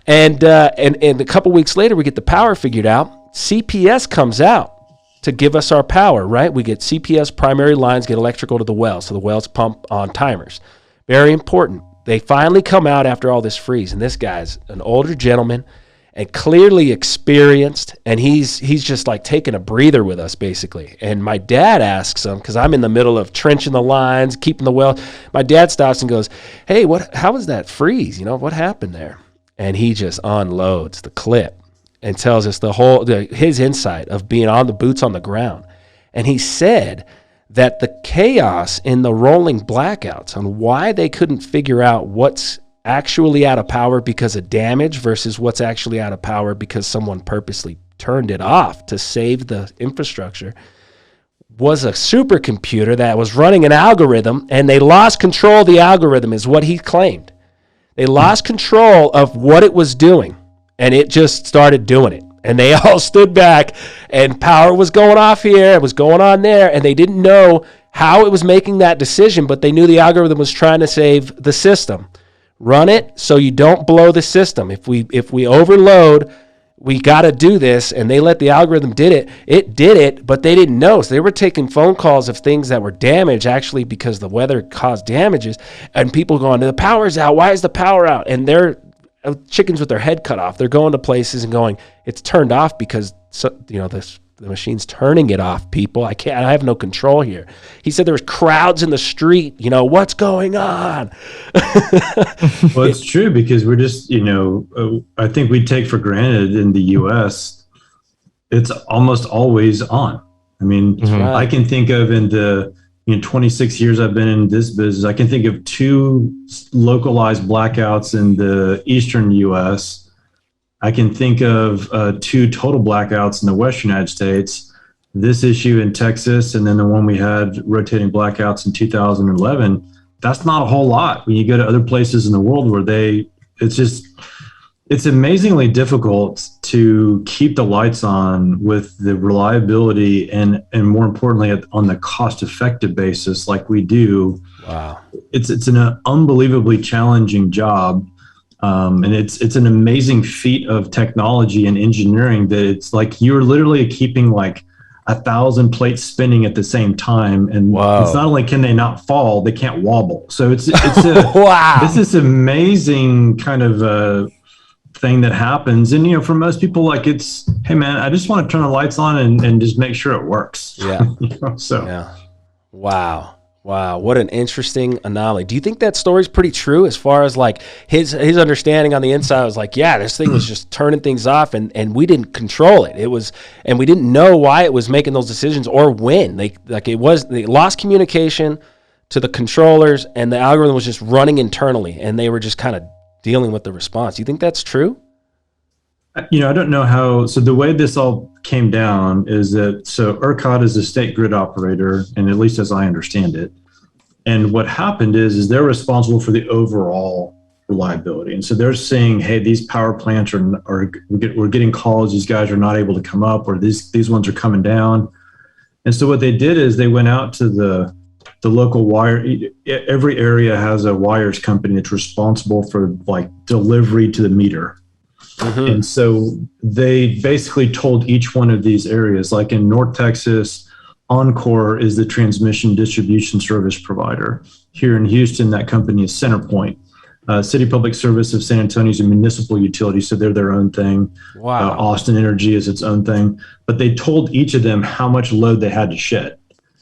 And a couple weeks later, we get the power figured out. CPS comes out to give us our power, right? We get CPS primary lines, get electrical to the well. So the wells pump on timers. Very important. They finally come out after all this freeze. And this guy's an older gentleman and clearly experienced. And he's just like taking a breather with us, basically. And my dad asks him, because I'm in the middle of trenching the lines, keeping the well. My dad stops and goes, hey, how was that freeze? What happened there? And he just unloads the clip and tells us his insight of being on the boots on the ground. And he said that the chaos in the rolling blackouts on why they couldn't figure out what's actually out of power because of damage versus what's actually out of power because someone purposely turned it off to save the infrastructure was a supercomputer that was running an algorithm, and they lost control of the algorithm is what he claimed. They lost control of what it was doing, and it just started doing it. And they all stood back, and power was going off here, it was going on there, and they didn't know how it was making that decision, but they knew the algorithm was trying to save the system. Run it so you don't blow the system. If we overload, we got to do this, and they let the algorithm did it. It did it, but they didn't know. So they were taking phone calls of things that were damaged, actually, because the weather caused damages, and people going, the power's out. Why is the power out? And they're chickens with their head cut off. They're going to places and going, it's turned off because the machine's turning it off, people. I have no control here. He said there was crowds in the street. What's going on? Well, it's true, because we're just, I think we take for granted in the U.S., it's almost always on. I mean, right. I can think of in the in 26 years I've been in this business, I can think of 2 localized blackouts in the eastern U.S. I can think of 2 total blackouts in the western United States. This issue in Texas, and then the one we had rotating blackouts in 2011. That's not a whole lot when you go to other places in the world where it's amazingly difficult to keep the lights on with the reliability and more importantly on the cost-effective basis like we do. Wow. It's an unbelievably challenging job. And it's an amazing feat of technology and engineering that it's like you're literally keeping like 1,000 plates spinning at the same time, and it's not only can they not fall, they can't wobble. So it's wow. It's this amazing kind of thing that happens. And for most people, like it's, hey man, I just want to turn the lights on and just make sure it works. Yeah. So yeah. Wow, what an interesting anomaly. Do you think that story's pretty true as far as like his understanding on the inside was like, yeah, this thing was just turning things off and we didn't control it. And we didn't know why it was making those decisions or when. They lost communication to the controllers and the algorithm was just running internally and they were just kind of dealing with the response. Do you think that's true? I don't know how. So the way this all came down is that ERCOT is a state grid operator, and at least as I understand it. And what happened is they're responsible for the overall reliability. And so they're saying, hey, these power plants we're getting calls. These guys are not able to come up, or these ones are coming down. And so what they did is they went out to the local wire. Every area has a wires company that's responsible for like delivery to the meter. Mm-hmm. And so they basically told each one of these areas, like in North Texas, Encore is the transmission distribution service provider. Here in Houston, that company is CenterPoint. City Public Service of San Antonio is a municipal utility, so they're their own thing. Wow. Austin Energy is its own thing. But they told each of them how much load they had to shed.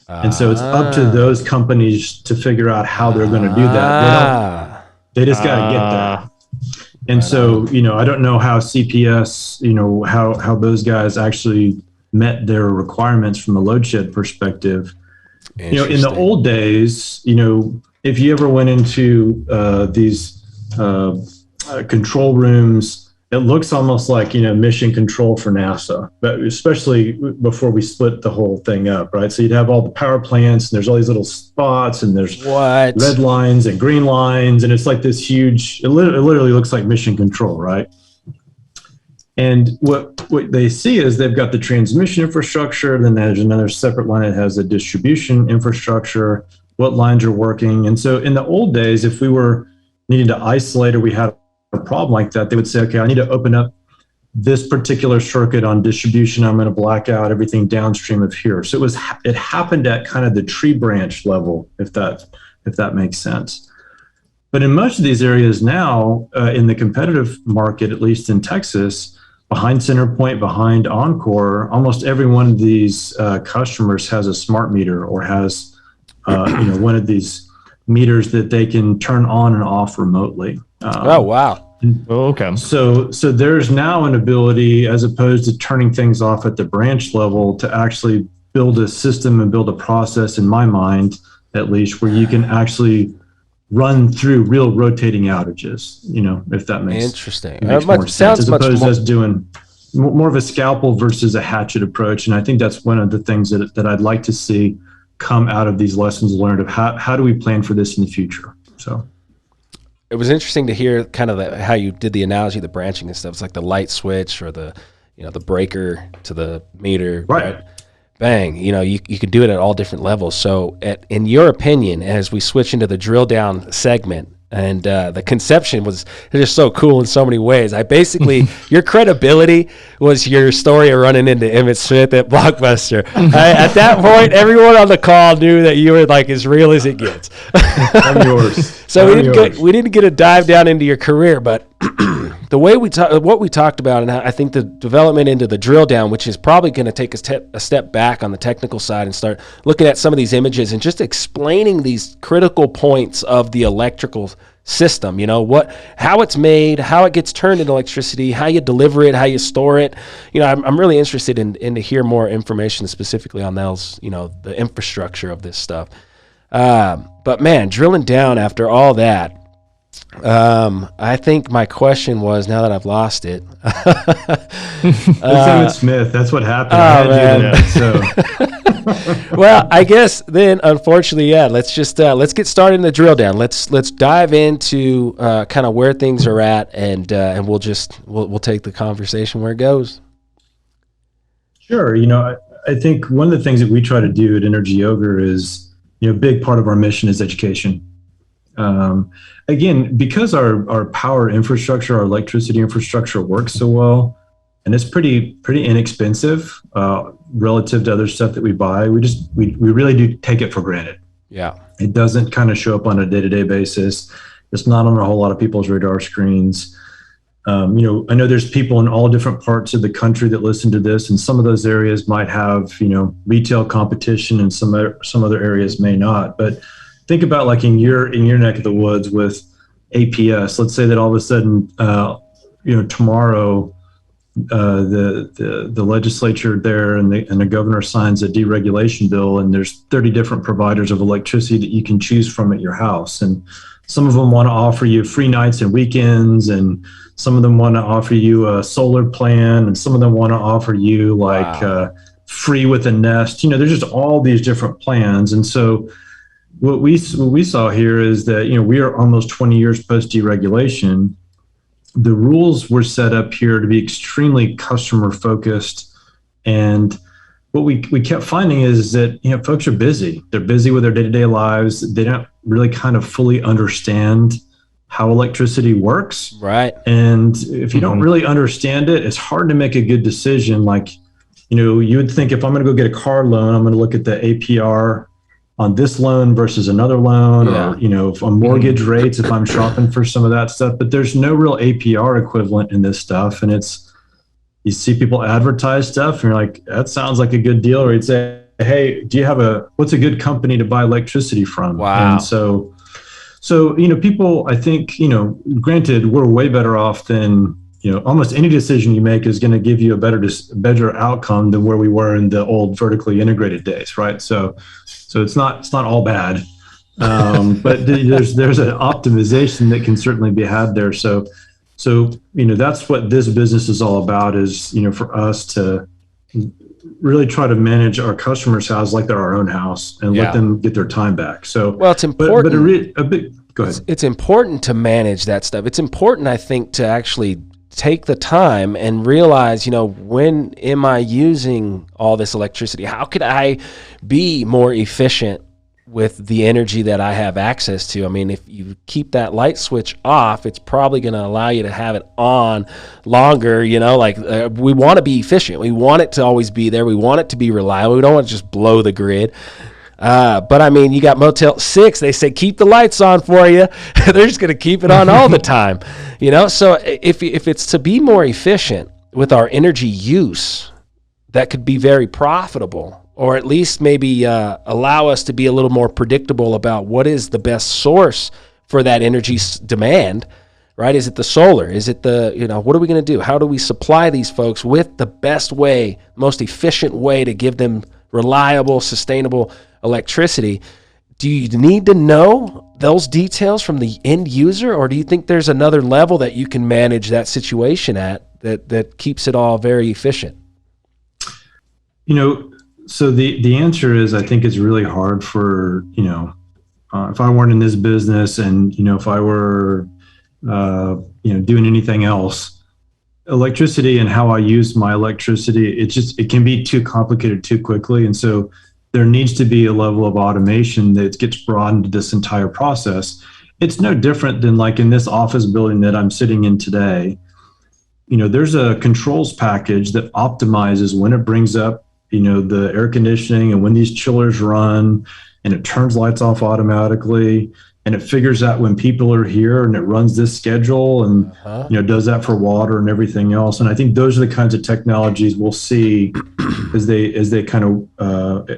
And so it's up to those companies to figure out how they're going to do that. They just got to get there. And so, I don't know how CPS, how those guys actually met their requirements from a load shed perspective. In the old days, if you ever went into these control rooms, it looks almost like, mission control for NASA, but especially before we split the whole thing up, right? So you'd have all the power plants and there's all these little spots and there's red lines and green lines. And it's like this huge, it literally looks like mission control, right? And what they see is they've got the transmission infrastructure, then there's another separate line that has the distribution infrastructure, what lines are working. And so in the old days, if we were needing to isolate or we had a problem like that, they would say, okay, I need to open up this particular circuit on distribution. I'm going to black out everything downstream of here. So it happened at kind of the tree branch level, if that makes sense. But in most of these areas now, in the competitive market, at least in Texas, behind CenterPoint, behind Encore, almost every one of these customers has a smart meter or has one of these meters that they can turn on and off remotely. Oh, wow. Okay. So there's now an ability, as opposed to turning things off at the branch level, to actually build a system and build a process, in my mind, at least, where you can actually run through real rotating outages, if that makes interesting. More sense, as opposed to us doing more of a scalpel versus a hatchet approach. And I think that's one of the things that I'd like to see come out of these lessons learned of how do we plan for this in the future. So it was interesting to hear kind of how you did the analogy of the branching and stuff. It's like the light switch or the breaker to the meter. Right. Bang. You could do it at all different levels. So in your opinion, as we switch into the drill down segment, and the conception was just so cool in so many ways. Your credibility was your story of running into Emmett Smith at Blockbuster. At that point, everyone on the call knew that you were like as real as it gets. I'm yours. So we didn't get a dive down into your career, but the way what we talked about, and I think the development into the drill down, which is probably going to take a step back on the technical side and start looking at some of these images and just explaining these critical points of the electrical system, how it's made, how it gets turned into electricity, how you deliver it, how you store it. I'm really interested in to hear more information specifically on those, the infrastructure of this stuff. But man, drilling down after all that, I think my question was, now that I've lost it. Emmett Smith. That's what happened. Well, I guess then, unfortunately, let's get started in the drill down. Let's dive into kind of where things are at, and we'll take the conversation where it goes. Sure. I think one of the things that we try to do at Energy Ogre is, a big part of our mission is education. Again, because our power infrastructure, our electricity infrastructure works so well, and it's pretty inexpensive relative to other stuff that we buy. We really do take it for granted. Yeah, it doesn't kind of show up on a day-to-day basis. It's not on a whole lot of people's radar screens. I know there's people in all different parts of the country that listen to this, and some of those areas might have retail competition, and some other areas may not. But think about like in your neck of the woods with APS. Let's say that all of a sudden, tomorrow, the legislature there and the governor signs a deregulation bill, and there's 30 different providers of electricity that you can choose from at your house, and some of them want to offer you free nights and weekends, and some of them want to offer you a solar plan, and some of them want to offer you free with a Nest. There's just all these different plans, and so what we saw here is that we are almost 20 years post deregulation. The rules were set up here to be extremely customer focused, and what we kept finding is that folks are busy. They're busy with their day-to-day lives. They don't really kind of fully understand how electricity works. Right. And if you don't really understand it, it's hard to make a good decision. Like, you would think if I'm going to go get a car loan, I'm going to look at the APR on this loan versus another loan, or if on mortgage rates, if I'm shopping for some of that stuff. But there's no real APR equivalent in this stuff, and you see people advertise stuff, and you're like, that sounds like a good deal. Or you'd say, hey, what's a good company to buy electricity from? Wow. And so people, I think, granted, we're way better off than almost any decision you make is going to give you a better outcome than where we were in the old vertically integrated days, right? So it's not all bad, but there's an optimization that can certainly be had there. So that's what this business is all about, is for us to really try to manage our customers' house like they're our own house, and let them get their time back. So it's important. Go ahead. It's important to manage that stuff. It's important, I think, to actually take the time and realize, when am I using all this electricity? How could I be more efficient with the energy that I have access to? I mean, if you keep that light switch off, it's probably going to allow you to have it on longer. We want to be efficient. We want it to always be there. We want it to be reliable. We don't want to just blow the grid. But I mean, you got Motel 6, they say, keep the lights on for you. They're just going to keep it on all the time, So if it's to be more efficient with our energy use, that could be very profitable, or at least maybe allow us to be a little more predictable about what is the best source for that energy demand, right? Is it the solar? Is it what are we going to do? How do we supply these folks with the best way, most efficient way to give them reliable, sustainable electricity? Do you need to know those details from the end user, or do you think there's another level that you can manage that situation at that keeps it all very efficient? So the answer is, I think it's really hard for, if I weren't in this business, and, if I were, doing anything else, electricity and how I use my electricity, it can be too complicated too quickly. And so there needs to be a level of automation that gets brought into this entire process. It's no different than like in this office building that I'm sitting in today. There's a controls package that optimizes when it brings up, the air conditioning and when these chillers run, and it turns lights off automatically, and it figures out when people are here, and it runs this schedule, and does that for water and everything else. And I think those are the kinds of technologies we'll see as they kind of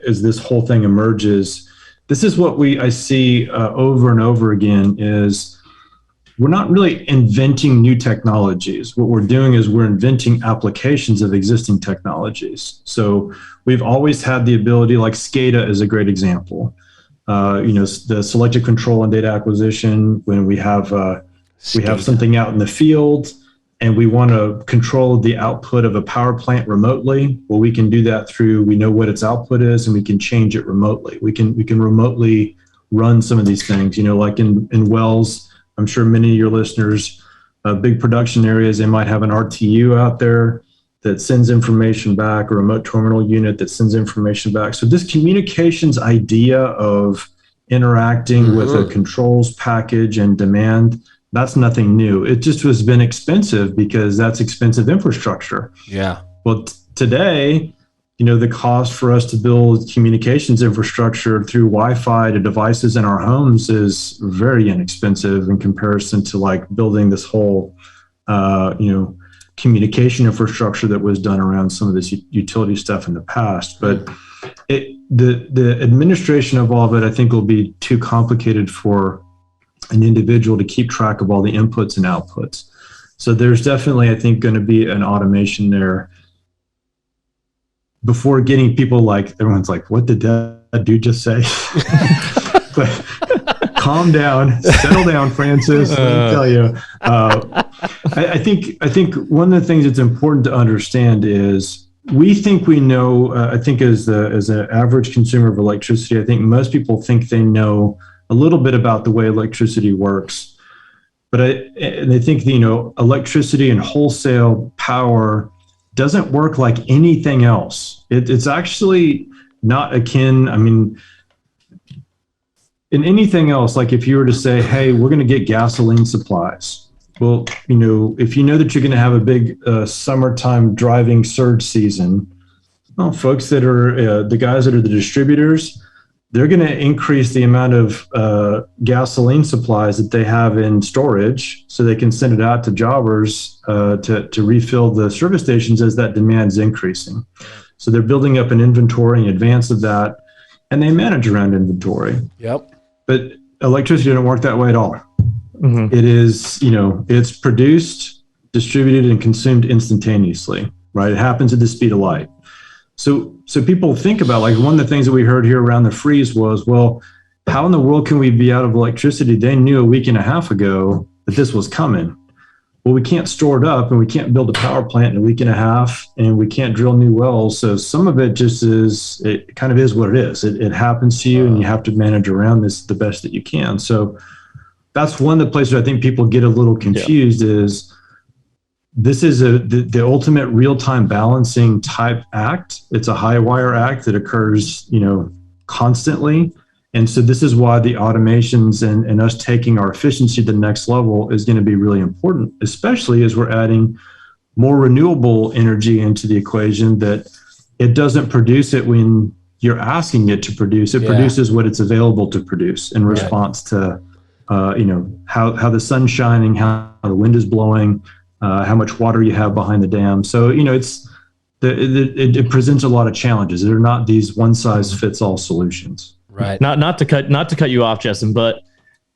as this whole thing emerges. This is what I see over and over again, is we're not really inventing new technologies. What we're doing is we're inventing applications of existing technologies. So we've always had the ability, like SCADA is a great example. the selective control and data acquisition when we have something out in the field and we want to control the output of a power plant remotely. Well, we can do that we know what its output is, and we can change it remotely. We can remotely run some of these things, like in wells. I'm sure many of your listeners, big production areas, they might have an RTU out there that sends information back, a remote terminal unit that sends information back. So this communications idea of interacting with a controls package and demand, that's nothing new. It just has been expensive because that's expensive infrastructure. Yeah. Well, today, the cost for us to build communications infrastructure through Wi-Fi to devices in our homes is very inexpensive in comparison to like building this whole, communication infrastructure that was done around some of this utility stuff in the past. But the administration of all of it, I think, will be too complicated for an individual to keep track of all the inputs and outputs. So there's definitely, I think, going to be an automation there before getting people like, everyone's like, what did that dude just say? But calm down, settle down, Francis. Let me tell you. I think one of the things that's important to understand is we think we know. I think as an average consumer of electricity, I think most people think they know a little bit about the way electricity works. But I think electricity and wholesale power doesn't work like anything else. It's actually not akin. I mean, in anything else, like if you were to say, hey, we're going to get gasoline supplies. Well, if you know that you're going to have a big summertime driving surge season, well, folks that are the guys that are the distributors, they're going to increase the amount of gasoline supplies that they have in storage so they can send it out to jobbers to refill the service stations as that demand is increasing. So they're building up an inventory in advance of that, and they manage around inventory. Yep. But electricity doesn't work that way at all. Mm-hmm. It is, it's produced, distributed, and consumed instantaneously, right? It happens at the speed of light. So people think about, like, one of the things that we heard here around the freeze was, well, how in the world can we be out of electricity? They knew a week and a half ago that this was coming. Well, we can't store it up, and we can't build a power plant in a week and a half, and we can't drill new wells. So some of it just is, it kind of is what it is. It happens to you, and you have to manage around this the best that you can. So that's one of the places I think people get a little confused is this is the ultimate real-time balancing type act. It's a high wire act that occurs, constantly. And so this is why the automations and us taking our efficiency to the next level is going to be really important, especially as we're adding more renewable energy into the equation, that it doesn't produce it when you're asking it to produce. It produces what it's available to produce in response to, how the sun's shining, how the wind is blowing, how much water you have behind the dam. So, it presents a lot of challenges. They're not these one size fits all solutions. Right. Not to cut you off, Justin, but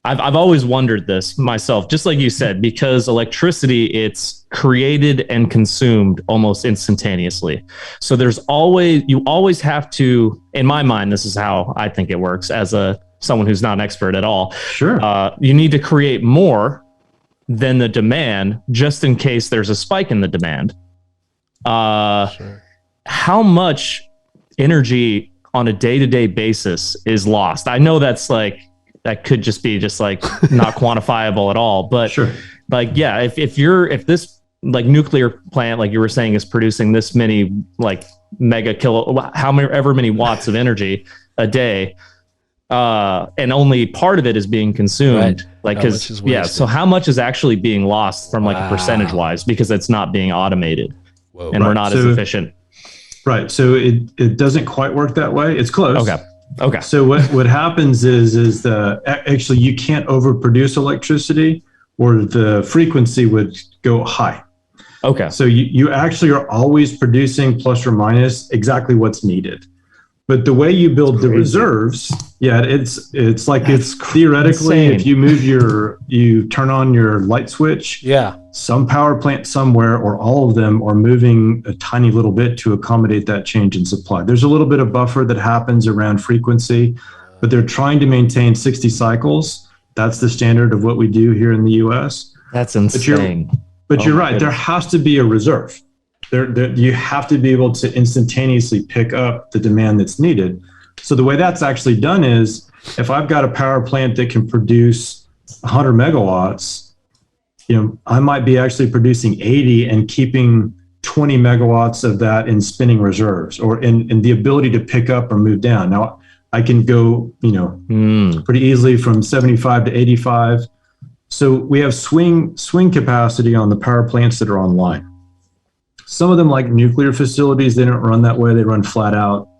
I've always wondered this myself, just like you said, because electricity, it's created and consumed almost instantaneously. So you always have to, in my mind, this is how I think it works as someone who's not an expert at all. Sure. You need to create more than the demand, just in case there's a spike in the demand. Sure. How much energy on a day-to-day basis is lost? I know that could just be not quantifiable at all, but sure. If this nuclear plant, like you were saying, is producing this many mega however many watts of energy a day, and only part of it is being consumed, so how much is actually being lost from percentage wise, because it's not being automated. Whoa, and we're not as efficient. Right. So it doesn't quite work that way. It's close. Okay. So what happens is actually you can't overproduce electricity, or the frequency would go high. Okay. So you actually are always producing plus or minus exactly what's needed. But the way you build the reserves, it's theoretically, insane. If you turn on your light switch, some power plant somewhere or all of them are moving a tiny little bit to accommodate that change in supply. There's a little bit of buffer that happens around frequency, but they're trying to maintain 60 cycles. That's the standard of what we do here in the US. That's insane. But you're right. There has to be a reserve. You have to be able to instantaneously pick up the demand that's needed. So the way that's actually done is, if I've got a power plant that can produce 100 megawatts, I might be actually producing 80 and keeping 20 megawatts of that in spinning reserves, or in the ability to pick up or move down. Now I can go, pretty easily from 75 to 85. So we have swing capacity on the power plants that are online. Some of them, like nuclear facilities, they don't run that way. They run flat out,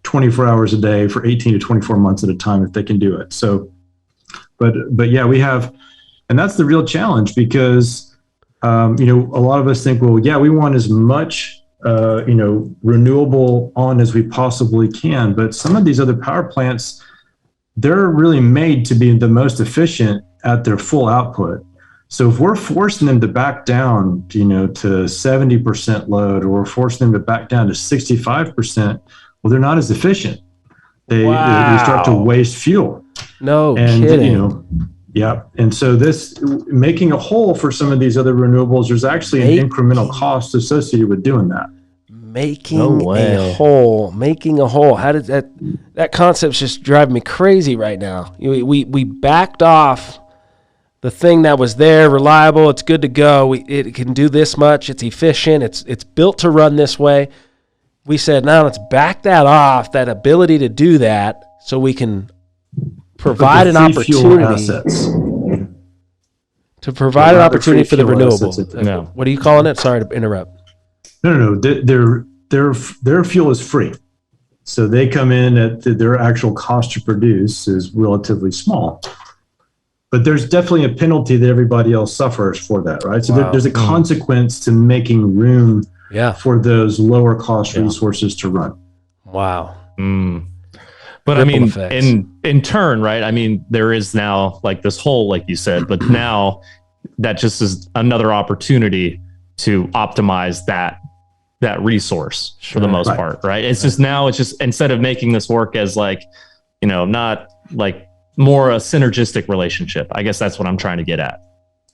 24 hours a day for 18 to 24 months at a time if they can do it. So, but yeah, we have, and that's the real challenge, because, a lot of us think, well, yeah, we want as much, renewable on as we possibly can. But some of these other power plants, they're really made to be the most efficient at their full output. So if we're forcing them to back down, to 70% load, or we're forcing them to back down to 65%, well, they're not as efficient. They start to waste fuel. No kidding. Yeah. And so this, making a hole for some of these other renewables, there's actually an incremental cost associated with doing that. Making a hole. How did that concept's just driving me crazy right now. We backed off the thing that was there, reliable, it's good to go. It can do this much, it's efficient, it's built to run this way. We said, now let's back that off, that ability to do that, so we can provide an opportunity to provide an opportunity for the renewable. No. What are you calling it? Sorry to interrupt. No. Their fuel is free. So they come in at their actual cost to produce is relatively small. But there's definitely a penalty that everybody else suffers for that, right? So there's a consequence to making room for those lower cost resources to run. Wow. But ripple effects. in turn, right? I mean, there is now like this hole, like you said, but now that just is another opportunity to optimize that resource for the most part, right? It's just instead of making this work as like, not like more a synergistic relationship. I guess that's what I'm trying to get at.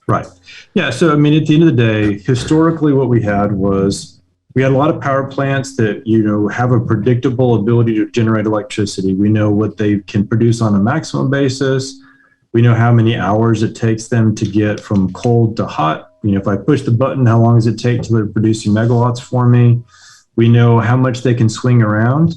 Right. Yeah. So, at the end of the day, historically, what we had was we had a lot of power plants that, have a predictable ability to generate electricity. We know what they can produce on a maximum basis. We know how many hours it takes them to get from cold to hot. If I push the button, how long does it take till they're producing megawatts for me? We know how much they can swing around.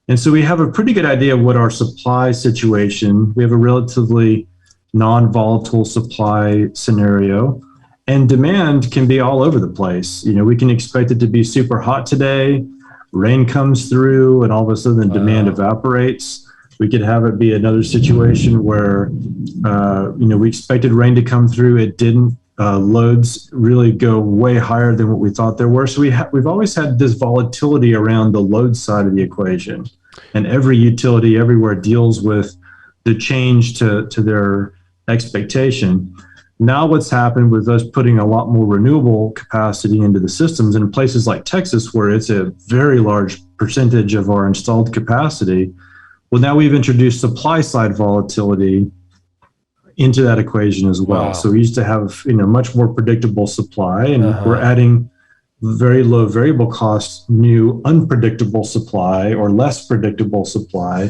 And so we have a pretty good idea of what our supply situation, we have a relatively non-volatile supply scenario, and demand can be all over the place. We can expect it to be super hot today, rain comes through, and all of a sudden demand evaporates. We could have it be another situation where, we expected rain to come through, it didn't. Loads really go way higher than what we thought there were. So we've always had this volatility around the load side of the equation, and every utility everywhere deals with the change to their expectation. Now what's happened with us putting a lot more renewable capacity into the systems, and in places like Texas, where it's a very large percentage of our installed capacity, well, now we've introduced supply side volatility into that equation as well. So we used to have, much more predictable supply, and we're adding very low variable cost, new unpredictable supply or less predictable supply.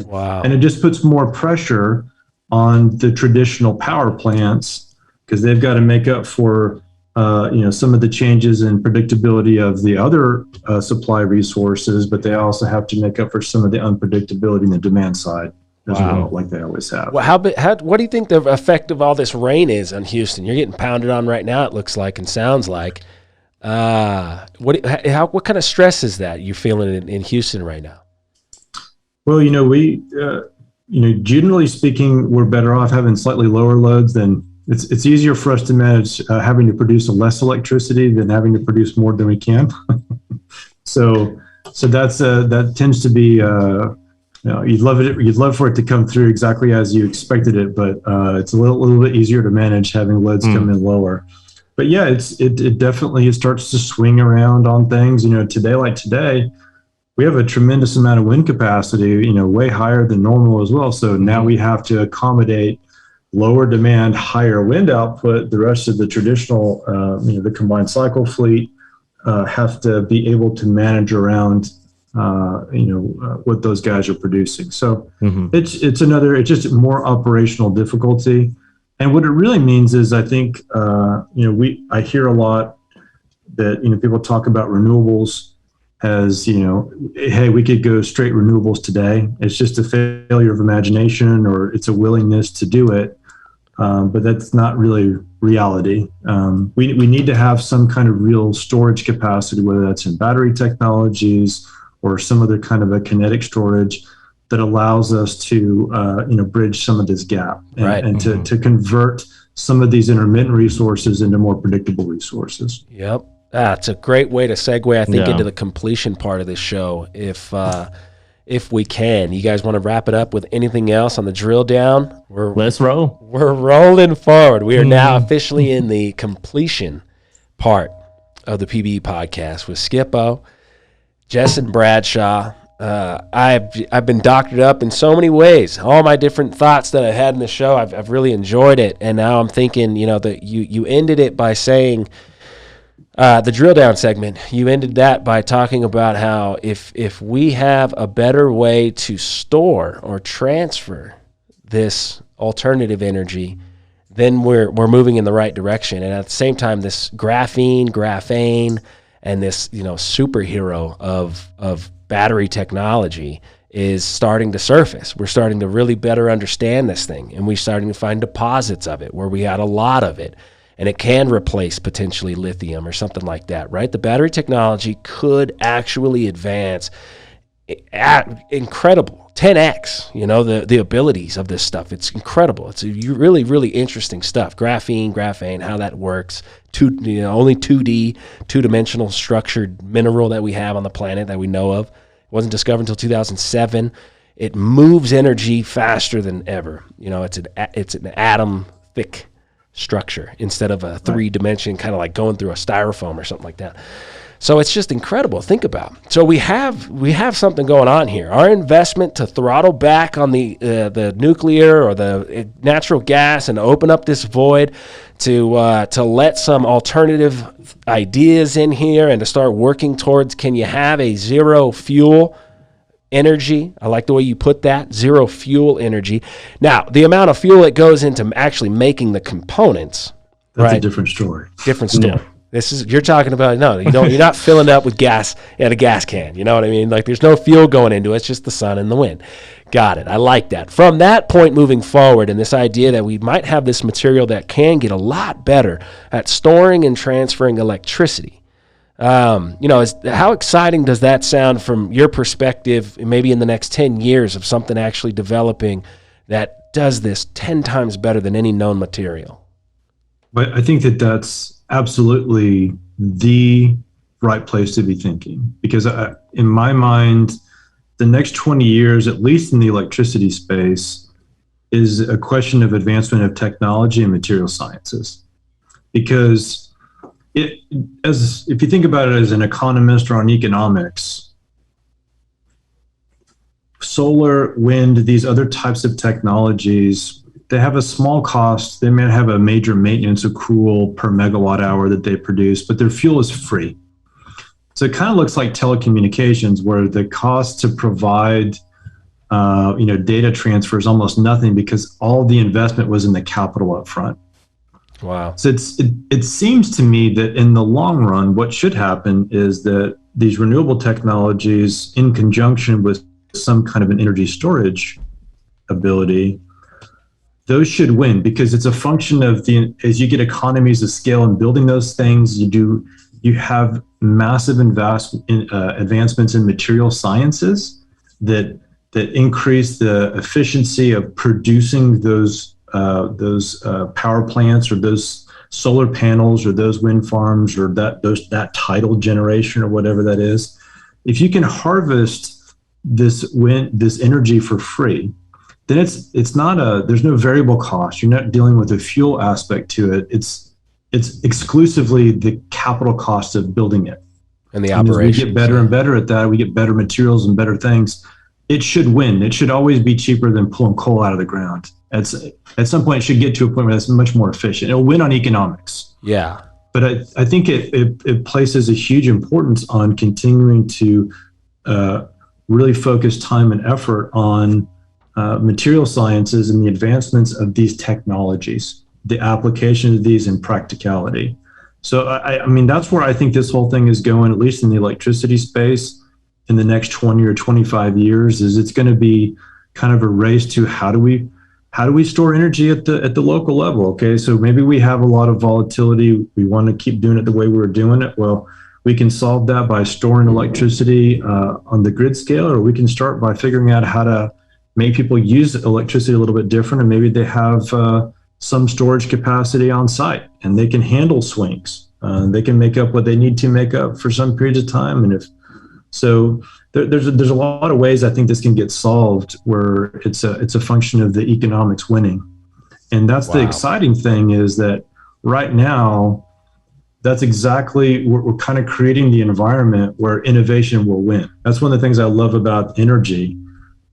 And it just puts more pressure on the traditional power plants, because they've got to make up for, some of the changes in predictability of the other supply resources, but they also have to make up for some of the unpredictability in the demand side as well, like they always have. Well, what do you think the effect of all this rain is on Houston? You're getting pounded on right now, it looks like and sounds like. What kind of stress is that you're feeling in Houston right now? Well, we, generally speaking, we're better off having slightly lower loads than it's easier for us to manage having to produce less electricity than having to produce more than we can. So that's that tends to be. You'd love for it to come through exactly as you expected it, but it's a little bit easier to manage having loads come in lower. But yeah, it definitely starts to swing around on things. Today, we have a tremendous amount of wind capacity, way higher than normal as well. So now we have to accommodate lower demand, higher wind output. The rest of the traditional, the combined cycle fleet have to be able to manage around, what those guys are producing. So it's just more operational difficulty. And what it really means is, I think, I hear a lot that, people talk about renewables as, hey, we could go straight renewables today. It's just a failure of imagination, or it's a willingness to do it. But that's not really reality. We need to have some kind of real storage capacity, whether that's in battery technologies or some other kind of a kinetic storage that allows us to, bridge some of this gap and to convert some of these intermittent resources into more predictable resources. Yep. It's a great way to segue, I think, into the completion part of this show. If we can, you guys want to wrap it up with anything else on the drill down? Let's roll. We're rolling forward. We are now officially in the completion part of the PBE podcast with Skippo, Jess, and Bradshaw. I've been doctored up in so many ways. All my different thoughts that I had in the show, I've really enjoyed it. And now I'm thinking, that you ended it by saying, the drill down segment, you ended that by talking about how if we have a better way to store or transfer this alternative energy, then we're moving in the right direction. And at the same time, this graphene, and this superhero of battery technology is starting to surface. We're starting to really better understand this thing, and we're starting to find deposits of it where we had a lot of it. And it can replace potentially lithium or something like that, right? The battery technology could actually advance at incredible 10x, the abilities of this stuff. It's incredible. It's really, really interesting stuff. Graphene, how that works. Only 2D, two-dimensional structured mineral that we have on the planet that we know of. It wasn't discovered until 2007. It moves energy faster than ever. It's an atom-thick structure instead of a three-dimension, kind of like going through a styrofoam or something like that. So it's just incredible to think about. So we have something going on here. Our investment to throttle back on the nuclear or the natural gas and open up this void to let some alternative ideas in here and to start working towards, can you have a zero fuel energy? I like the way you put that, zero fuel energy. Now, the amount of fuel that goes into actually making the components, that's a different story. Different story. Yeah. You're talking about, you're not filling up with gas at a gas can. You know what I mean? Like, there's no fuel going into it. It's just the sun and the wind. Got it. I like that. From that point moving forward, and this idea that we might have this material that can get a lot better at storing and transferring electricity. How exciting does that sound from your perspective, maybe in the next 10 years of something actually developing that does this 10 times better than any known material? But I think that's absolutely the right place to be thinking, because in my mind, the next 20 years, at least in the electricity space, is a question of advancement of technology and material sciences. Because if you think about it as an economist or on economics, solar, wind, these other types of technologies, they have a small cost. They may have a major maintenance accrual per megawatt hour that they produce, but their fuel is free. So it kind of looks like telecommunications, where the cost to provide data transfer is almost nothing because all the investment was in the capital up front. Wow. So it seems to me that in the long run, what should happen is that these renewable technologies, in conjunction with some kind of an energy storage ability, those should win, because it's a function of as you get economies of scale in building those things, you have massive advancements in material sciences that increase the efficiency of producing those power plants, or those solar panels, or those wind farms, or that tidal generation, or whatever that is. If you can harvest this energy for free, then there's no variable cost. You're not dealing with a fuel aspect to it. It's exclusively the capital cost of building it. And the and operations. as we get better and better at that, we get better materials and better things. It should win. It should always be cheaper than pulling coal out of the ground. At some point, it should get to a point where that's much more efficient. It'll win on economics. Yeah. But I think it places a huge importance on continuing to really focus time and effort on material sciences and the advancements of these technologies, the application of these in practicality. So, I mean, that's where I think this whole thing is going, at least in the electricity space in the next 20 or 25 years, is it's going to be kind of a race to how do we store energy at the local level? Okay, so maybe we have a lot of volatility. We want to keep doing it the way we're doing it. Well, we can solve that by storing electricity on the grid scale, or we can start by figuring out how to make people use electricity a little bit different, and maybe they have some storage capacity on site, and they can handle swings. They can make up what they need to make up for some periods of time, and there's a lot of ways I think this can get solved where it's a function of the economics winning, and that's the exciting thing is that right now. That's exactly, we're kind of creating the environment where innovation will win. That's one of the things I love about energy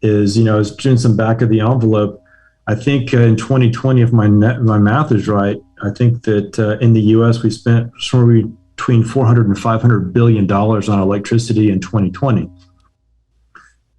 is, I was doing some back of the envelope. I think in 2020, if my math is right, I think that in the US, we spent somewhere between $400 and $500 billion on electricity in 2020.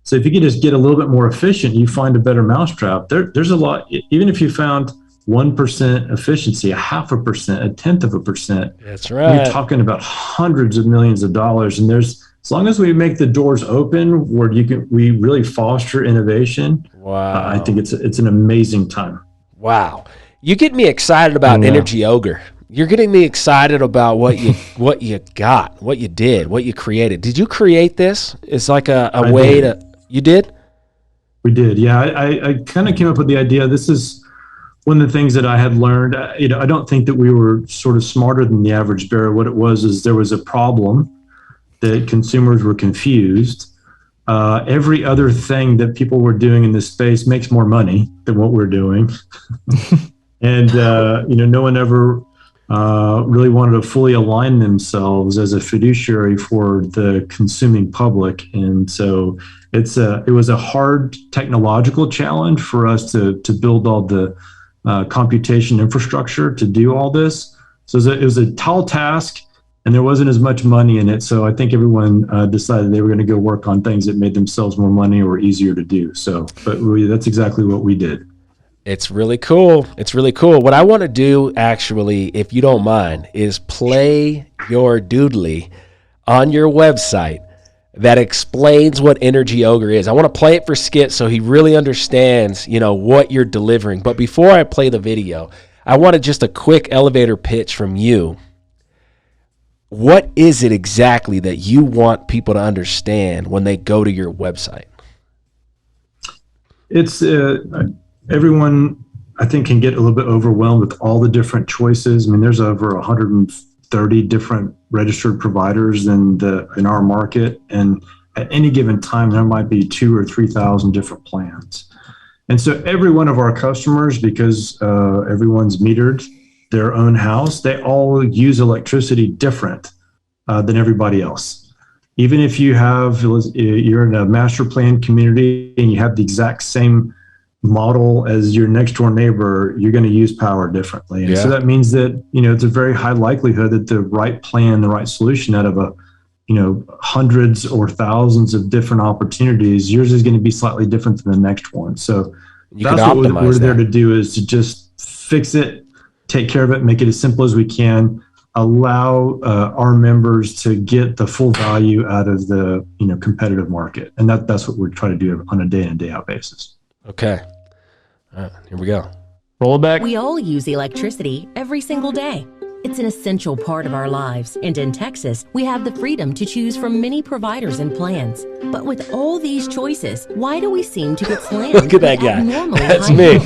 So if you can just get a little bit more efficient, you find a better mousetrap. There's a lot, even if you found 1% efficiency, 0.5%, 0.1%. That's right. You're talking about hundreds of millions of dollars. And as long as we make the doors open where we really foster innovation. Wow. I think it's an amazing time. Wow. You get me excited about Energy Ogre. You're getting me excited about what you got, what you did, what you created. Did you create this? It's like a way to, you did? We did. Yeah. I kind of came up with the idea. This is one of the things that I had learned. I don't think that we were sort of smarter than the average bearer. What it was is there was a problem that consumers were confused. Every other thing that people were doing in this space makes more money than what we're doing. And, no one ever really wanted to fully align themselves as a fiduciary for the consuming public. And so it was a hard technological challenge for us to build all the computation infrastructure to do all this. So it was a tall task, and there wasn't as much money in it. So I think everyone decided they were going to go work on things that made themselves more money or easier to do. So, that's exactly what we did. It's really cool. It's really cool. What I want to do, actually, if you don't mind, is play your doodly on your website that explains what Energy Ogre is. I want to play it for Skit so he really understands, what you're delivering. But before I play the video, I wanted just a quick elevator pitch from you. What is it exactly that you want people to understand when they go to your website? It's everyone, I think, can get a little bit overwhelmed with all the different choices. I mean, there's over 130 different registered providers in our market, and at any given time there might be 2,000 or 3,000 different plans. And so every one of our customers, because everyone's metered their own house, they all use electricity different than everybody else. Even if you're in a master plan community and you have the exact same model as your next door neighbor, you're going to use power differently. And so that means that, it's a very high likelihood that the right plan, the right solution out of hundreds or thousands of different opportunities, yours is going to be slightly different than the next one. So that's what we're there to do, is to just fix it, take care of it, make it as simple as we can, allow our members to get the full value out of the competitive market. And that's what we're trying to do on a day in and day out basis. Okay. All right, here we go. Roll it back. We all use electricity every single day. It's an essential part of our lives, and in Texas, we have the freedom to choose from many providers and plans. But with all these choices, why do we seem to get slammed? Look at that guy. That's me.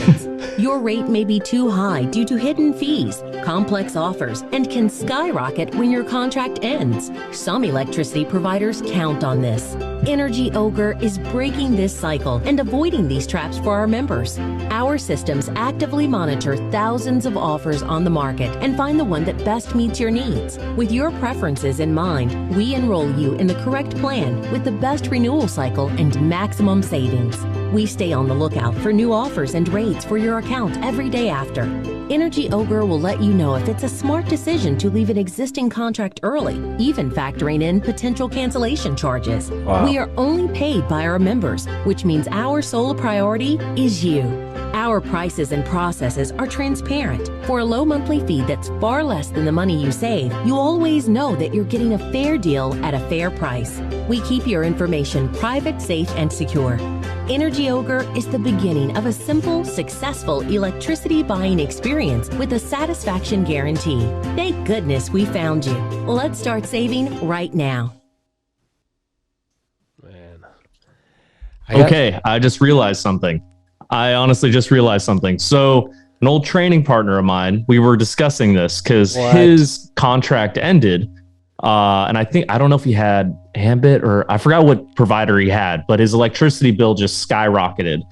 Your rate may be too high due to hidden fees, complex offers, and can skyrocket when your contract ends. Some electricity providers count on this. Energy Ogre is breaking this cycle and avoiding these traps for our members. Our systems actively monitor thousands of offers on the market and find the one that best meets your needs. With your preferences in mind, we enroll you in the correct plan with the best renewal cycle and maximum savings. We stay on the lookout for new offers and rates for your account every day after. Energy Ogre will let you know if it's a smart decision to leave an existing contract early, even factoring in potential cancellation charges. Wow. We are only paid by our members, which means our sole priority is you. Our prices and processes are transparent. For a low monthly fee that's far less than the money you save, you always know that you're getting a fair deal at a fair price. We keep your information private, safe, and secure. Energy Ogre is the beginning of a simple, successful electricity buying experience with a satisfaction guarantee. Thank goodness we found you. Let's start saving right now. Man. I just realized something. I honestly just realized something. So an old training partner of mine, we were discussing this because his contract ended. And I don't know if he had Ambit or I forgot what provider he had, but his electricity bill just skyrocketed.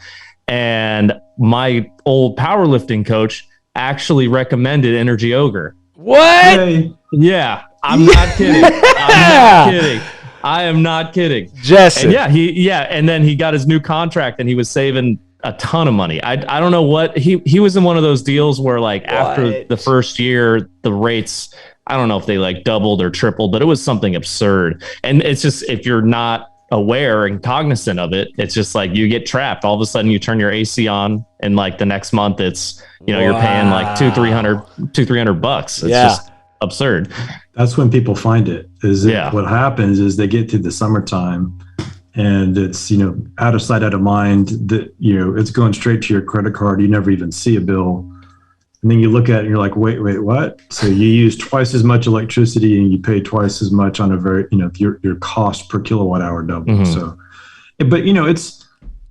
And my old powerlifting coach actually recommended Energy Ogre. What? Hey. Yeah, I'm not kidding. I'm not kidding. I am not kidding. Jesse. And and then he got his new contract and he was saving a ton of money. I don't know what he was in one of those deals where like after the first year, the rates, I don't know if they like doubled or tripled, but it was something absurd. And it's just, if you're not aware and cognizant of it, it's just like you get trapped. All of a sudden you turn your AC on and like the next month it's, you're paying like $200-$300. It's just absurd. That's when people find it. What happens is they get to the summertime and it's, out of sight, out of mind, that, it's going straight to your credit card. You never even see a bill. And then you look at it and you're like, wait, what? So you use twice as much electricity and you pay twice as much on a very, your cost per kilowatt hour double. Mm-hmm. So, but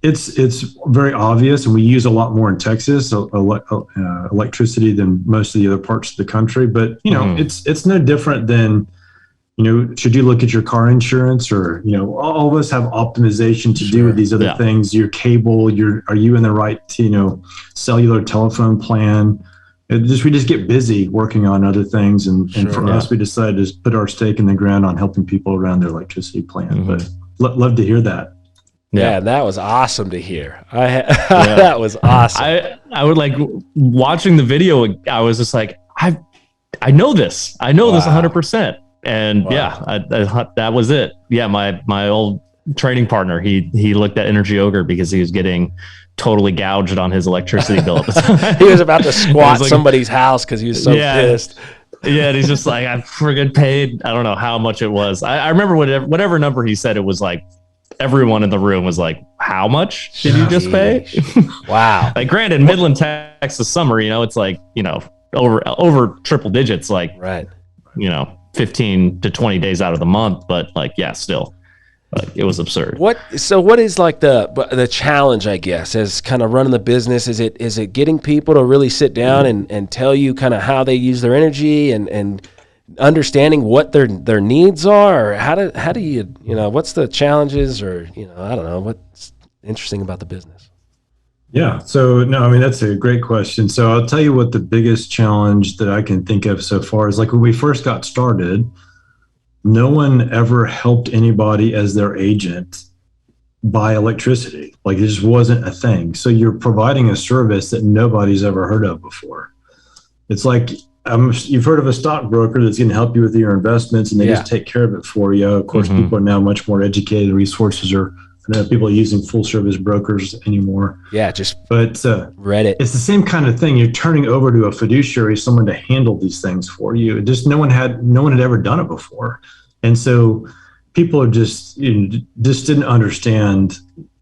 it's very obvious, and we use a lot more in Texas electricity than most of the other parts of the country. But it's no different than, should you look at your car insurance, or all of us have optimization to do with these other things. Your cable, are you in the right cellular telephone plan? We just get busy working on other things, and for us, we decided to put our stake in the ground on helping people around their electricity plan. Mm-hmm. But love to hear that. Yeah, that was awesome to hear. That was awesome. I would like watching the video. I was just like, I know this. I know this 100%. And that was it. Yeah, my old training partner, he looked at Energy Ogre because he was getting totally gouged on his electricity bill at the time. He was about to squat somebody's house because he was so pissed. Yeah, and he's just like, I friggin' paid. I don't know how much it was. I remember whatever number he said, it was like everyone in the room was like, how much did you just pay? Wow. Like, granted, Midland, Texas summer, it's like, over triple digits, like, 15 to 20 days out of the month, but like, still, like, it was absurd. What is like the challenge, I guess, as kind of running the business? Is it getting people to really sit down and tell you kind of how they use their energy and understanding what their needs are? Or how do you, what's the challenges, or, I don't know, what's interesting about the business? Yeah. So, no, that's a great question. So I'll tell you what the biggest challenge that I can think of so far is, like, when we first got started, no one ever helped anybody as their agent buy electricity. Like, it just wasn't a thing. So you're providing a service that nobody's ever heard of before. It's like, you've heard of a stockbroker that's going to help you with your investments, and they just take care of it for you. Of course, people are now much more educated. Resources are, people are using full service brokers anymore. Yeah, but Reddit. It's the same kind of thing. You're turning over to a fiduciary, someone to handle these things for you. Just no one had ever done it before, and so people are just didn't understand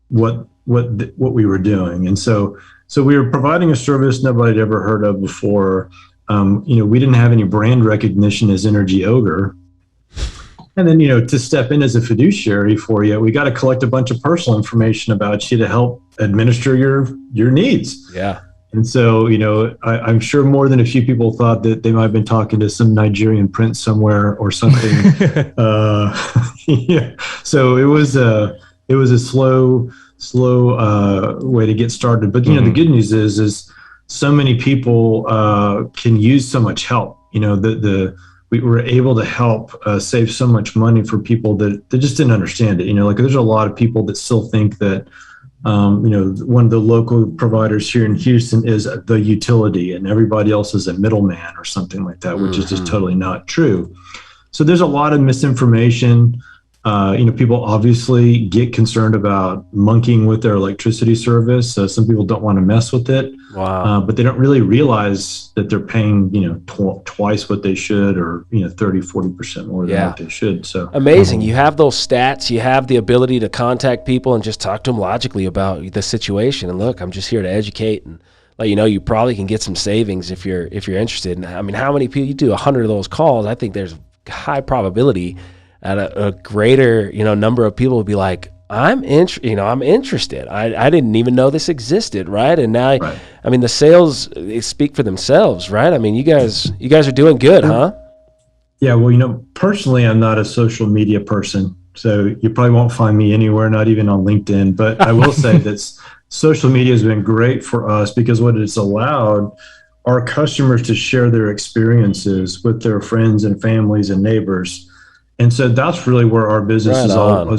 what we were doing, and so we were providing a service nobody had ever heard of before. We didn't have any brand recognition as Energy Ogre. And then, to step in as a fiduciary for you, we got to collect a bunch of personal information about you to help administer your needs. Yeah. And so, I'm sure more than a few people thought that they might have been talking to some Nigerian prince somewhere or something. Yeah. So it was a slow way to get started. But the good news is so many people can use so much help. We were able to help save so much money for people that just didn't understand it. Like there's a lot of people that still think that one of the local providers here in Houston is the utility and everybody else is a middleman or something like that, which is just totally not true. So there's a lot of misinformation. People obviously get concerned about monkeying with their electricity service. So some people don't want to mess with it. Wow. But they don't really realize that they're paying, twice what they should, or 30-40% more than what they should. So amazing. You have those stats. You have the ability to contact people and just talk to them logically about the situation. And look, I'm just here to educate and let you know you probably can get some savings if you're interested. And I mean, how many people you do 100 of those calls? I think there's high probability at a greater number of people will be like, I'm interested. I didn't even know this existed, right? And now, right. I mean, the sales speak for themselves, right? I mean, you guys are doing good, huh? Yeah. Well, personally, I'm not a social media person, so you probably won't find me anywhere, not even on LinkedIn. But I will say that social media has been great for us because what it's allowed our customers to share their experiences with their friends and families and neighbors. And so that's really where our business has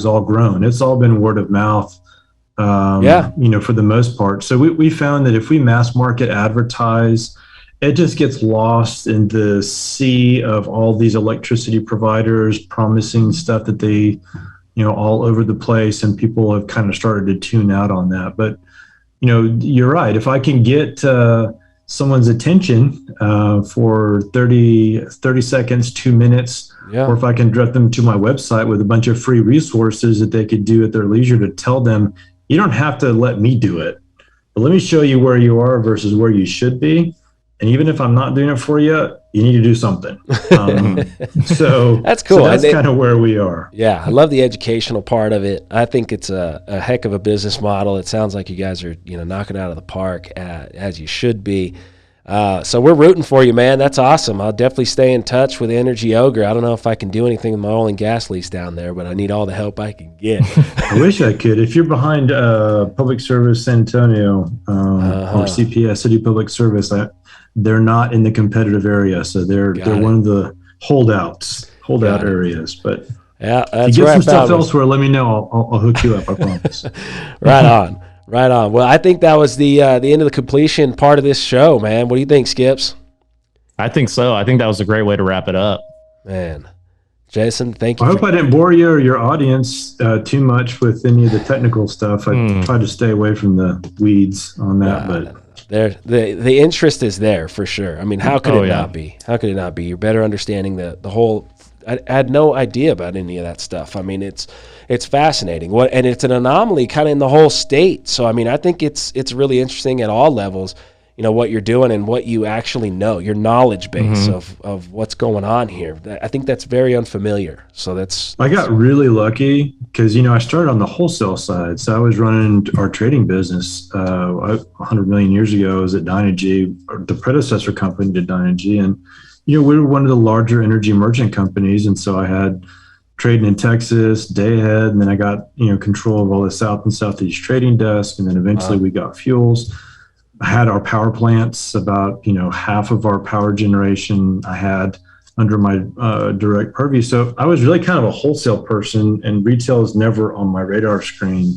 all grown. It's all been word of mouth, for the most part. So we found that if we mass market advertise, it just gets lost in the sea of all these electricity providers promising stuff that they, all over the place. And people have kind of started to tune out on that. But, you're right. If I can get someone's attention for 30 seconds, 2 minutes, or if I can direct them to my website with a bunch of free resources that they could do at their leisure to tell them, you don't have to let me do it, but let me show you where you are versus where you should be. And even if I'm not doing it for you, you need to do something. So that's cool. So that's kind of where we are. Yeah. I love the educational part of it. I think it's a heck of a business model. It sounds like you guys are, knocking it out of the park as you should be. So we're rooting for you, man. That's awesome. I'll definitely stay in touch with Energy Ogre. I don't know if I can do anything with my oil and gas lease down there, but I need all the help I can get. I wish I could. If you're behind Public Service San Antonio or CPS, City Public Service, they're not in the competitive area. So they're one of the holdout areas. But yeah, if you get some stuff elsewhere, let me know. I'll hook you up, I promise. Right on. Right on. Well, I think that was the end of the completion part of this show, man. What do you think, Skips? I think so. I think that was a great way to wrap it up. Man. Jason, thank you. I hope I didn't bore you or your audience too much with any of the technical stuff. I try to stay away from the weeds on that. But the interest is there for sure. I mean, how could it not be? How could it not be? You're better understanding the whole. I had no idea about any of that stuff. I mean, it's fascinating. And it's an anomaly kind of in the whole state. So I mean, I think it's really interesting at all levels. What you're doing and what you actually know, your knowledge base of what's going on here. I think that's very unfamiliar. So I got really lucky because, I started on the wholesale side. So I was running our trading business 100 million years ago. I was at Dynegy, or the predecessor company to Dynegy. And, we were one of the larger energy merchant companies. And so I had trading in Texas, day ahead. And then I got, control of all the South and Southeast trading desk. And then eventually we got fuels. I had our power plants, about, half of our power generation I had under my direct purview. So I was really kind of a wholesale person, and retail is never on my radar screen.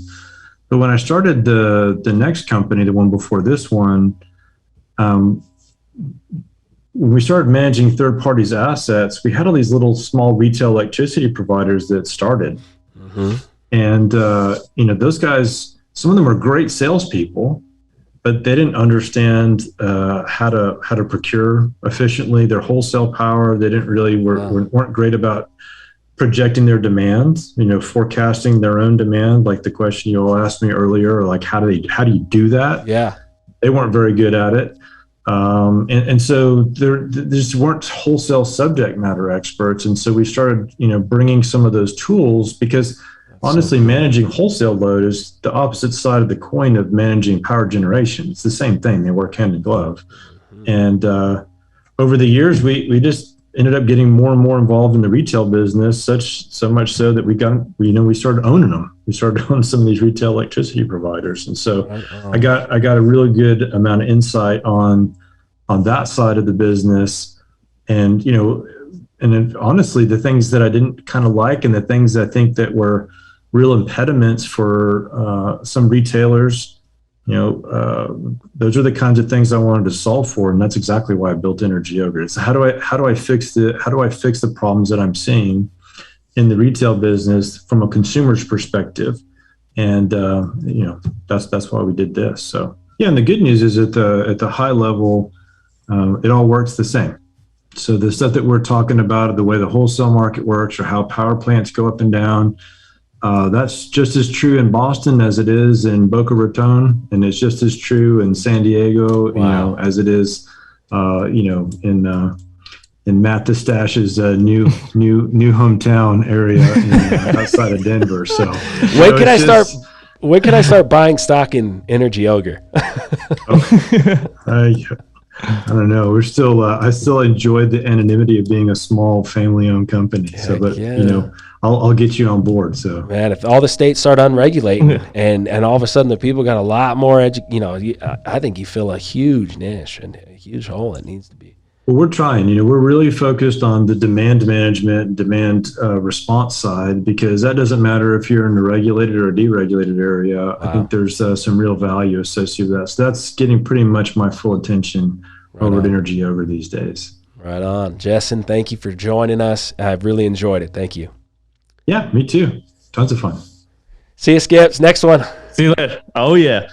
But when I started the next company, the one before this one, when we started managing third parties' assets, we had all these little small retail electricity providers that started. And, those guys, some of them were great salespeople, but they didn't understand how to procure efficiently their wholesale power. They didn't really weren't great about projecting their demand, forecasting their own demand. Like the question you all asked me earlier, like how do you do that? Yeah, they weren't very good at it, and so there just weren't wholesale subject matter experts. And so we started, bringing some of those tools because honestly, managing wholesale load is the opposite side of the coin of managing power generation. It's the same thing. They work hand in glove. And over the years, we just ended up getting more and more involved in the retail business, so much so that we started owning them. We started owning some of these retail electricity providers. And so I got a really good amount of insight on that side of the business. And, and then honestly, the things that I didn't kind of like and the things I think that were real impediments for some retailers, those are the kinds of things I wanted to solve for, and that's exactly why I built Energy Ogre. It's how do I fix the problems that I'm seeing in the retail business from a consumer's perspective, and that's why we did this. So yeah, and the good news is at the high level, it all works the same. So the stuff that we're talking about, the way the wholesale market works, or how power plants go up and down. That's just as true in Boston as it is in Boca Raton, and it's just as true in San Diego, as it is, in Matt the Stash's new hometown area outside of Denver. So when can I start buying stock in Energy Ogre? I don't know. We're still. I still enjoy the anonymity of being a small family-owned company. I'll get you on board. So man, if all the states start unregulating and all of a sudden the people got a lot more I think you fill a huge niche and a huge hole that needs to be. Well, we're trying. We're really focused on the demand management, demand response side, because that doesn't matter if you're in a regulated or a deregulated area. Wow. I think there's some real value associated with that. So that's getting pretty much my full attention over at Energy Ogre these days. Right on. Jessen, thank you for joining us. I've really enjoyed it. Thank you. Yeah, me too. Tons of fun. See you, Skips. Next one. See you later. Oh, yeah.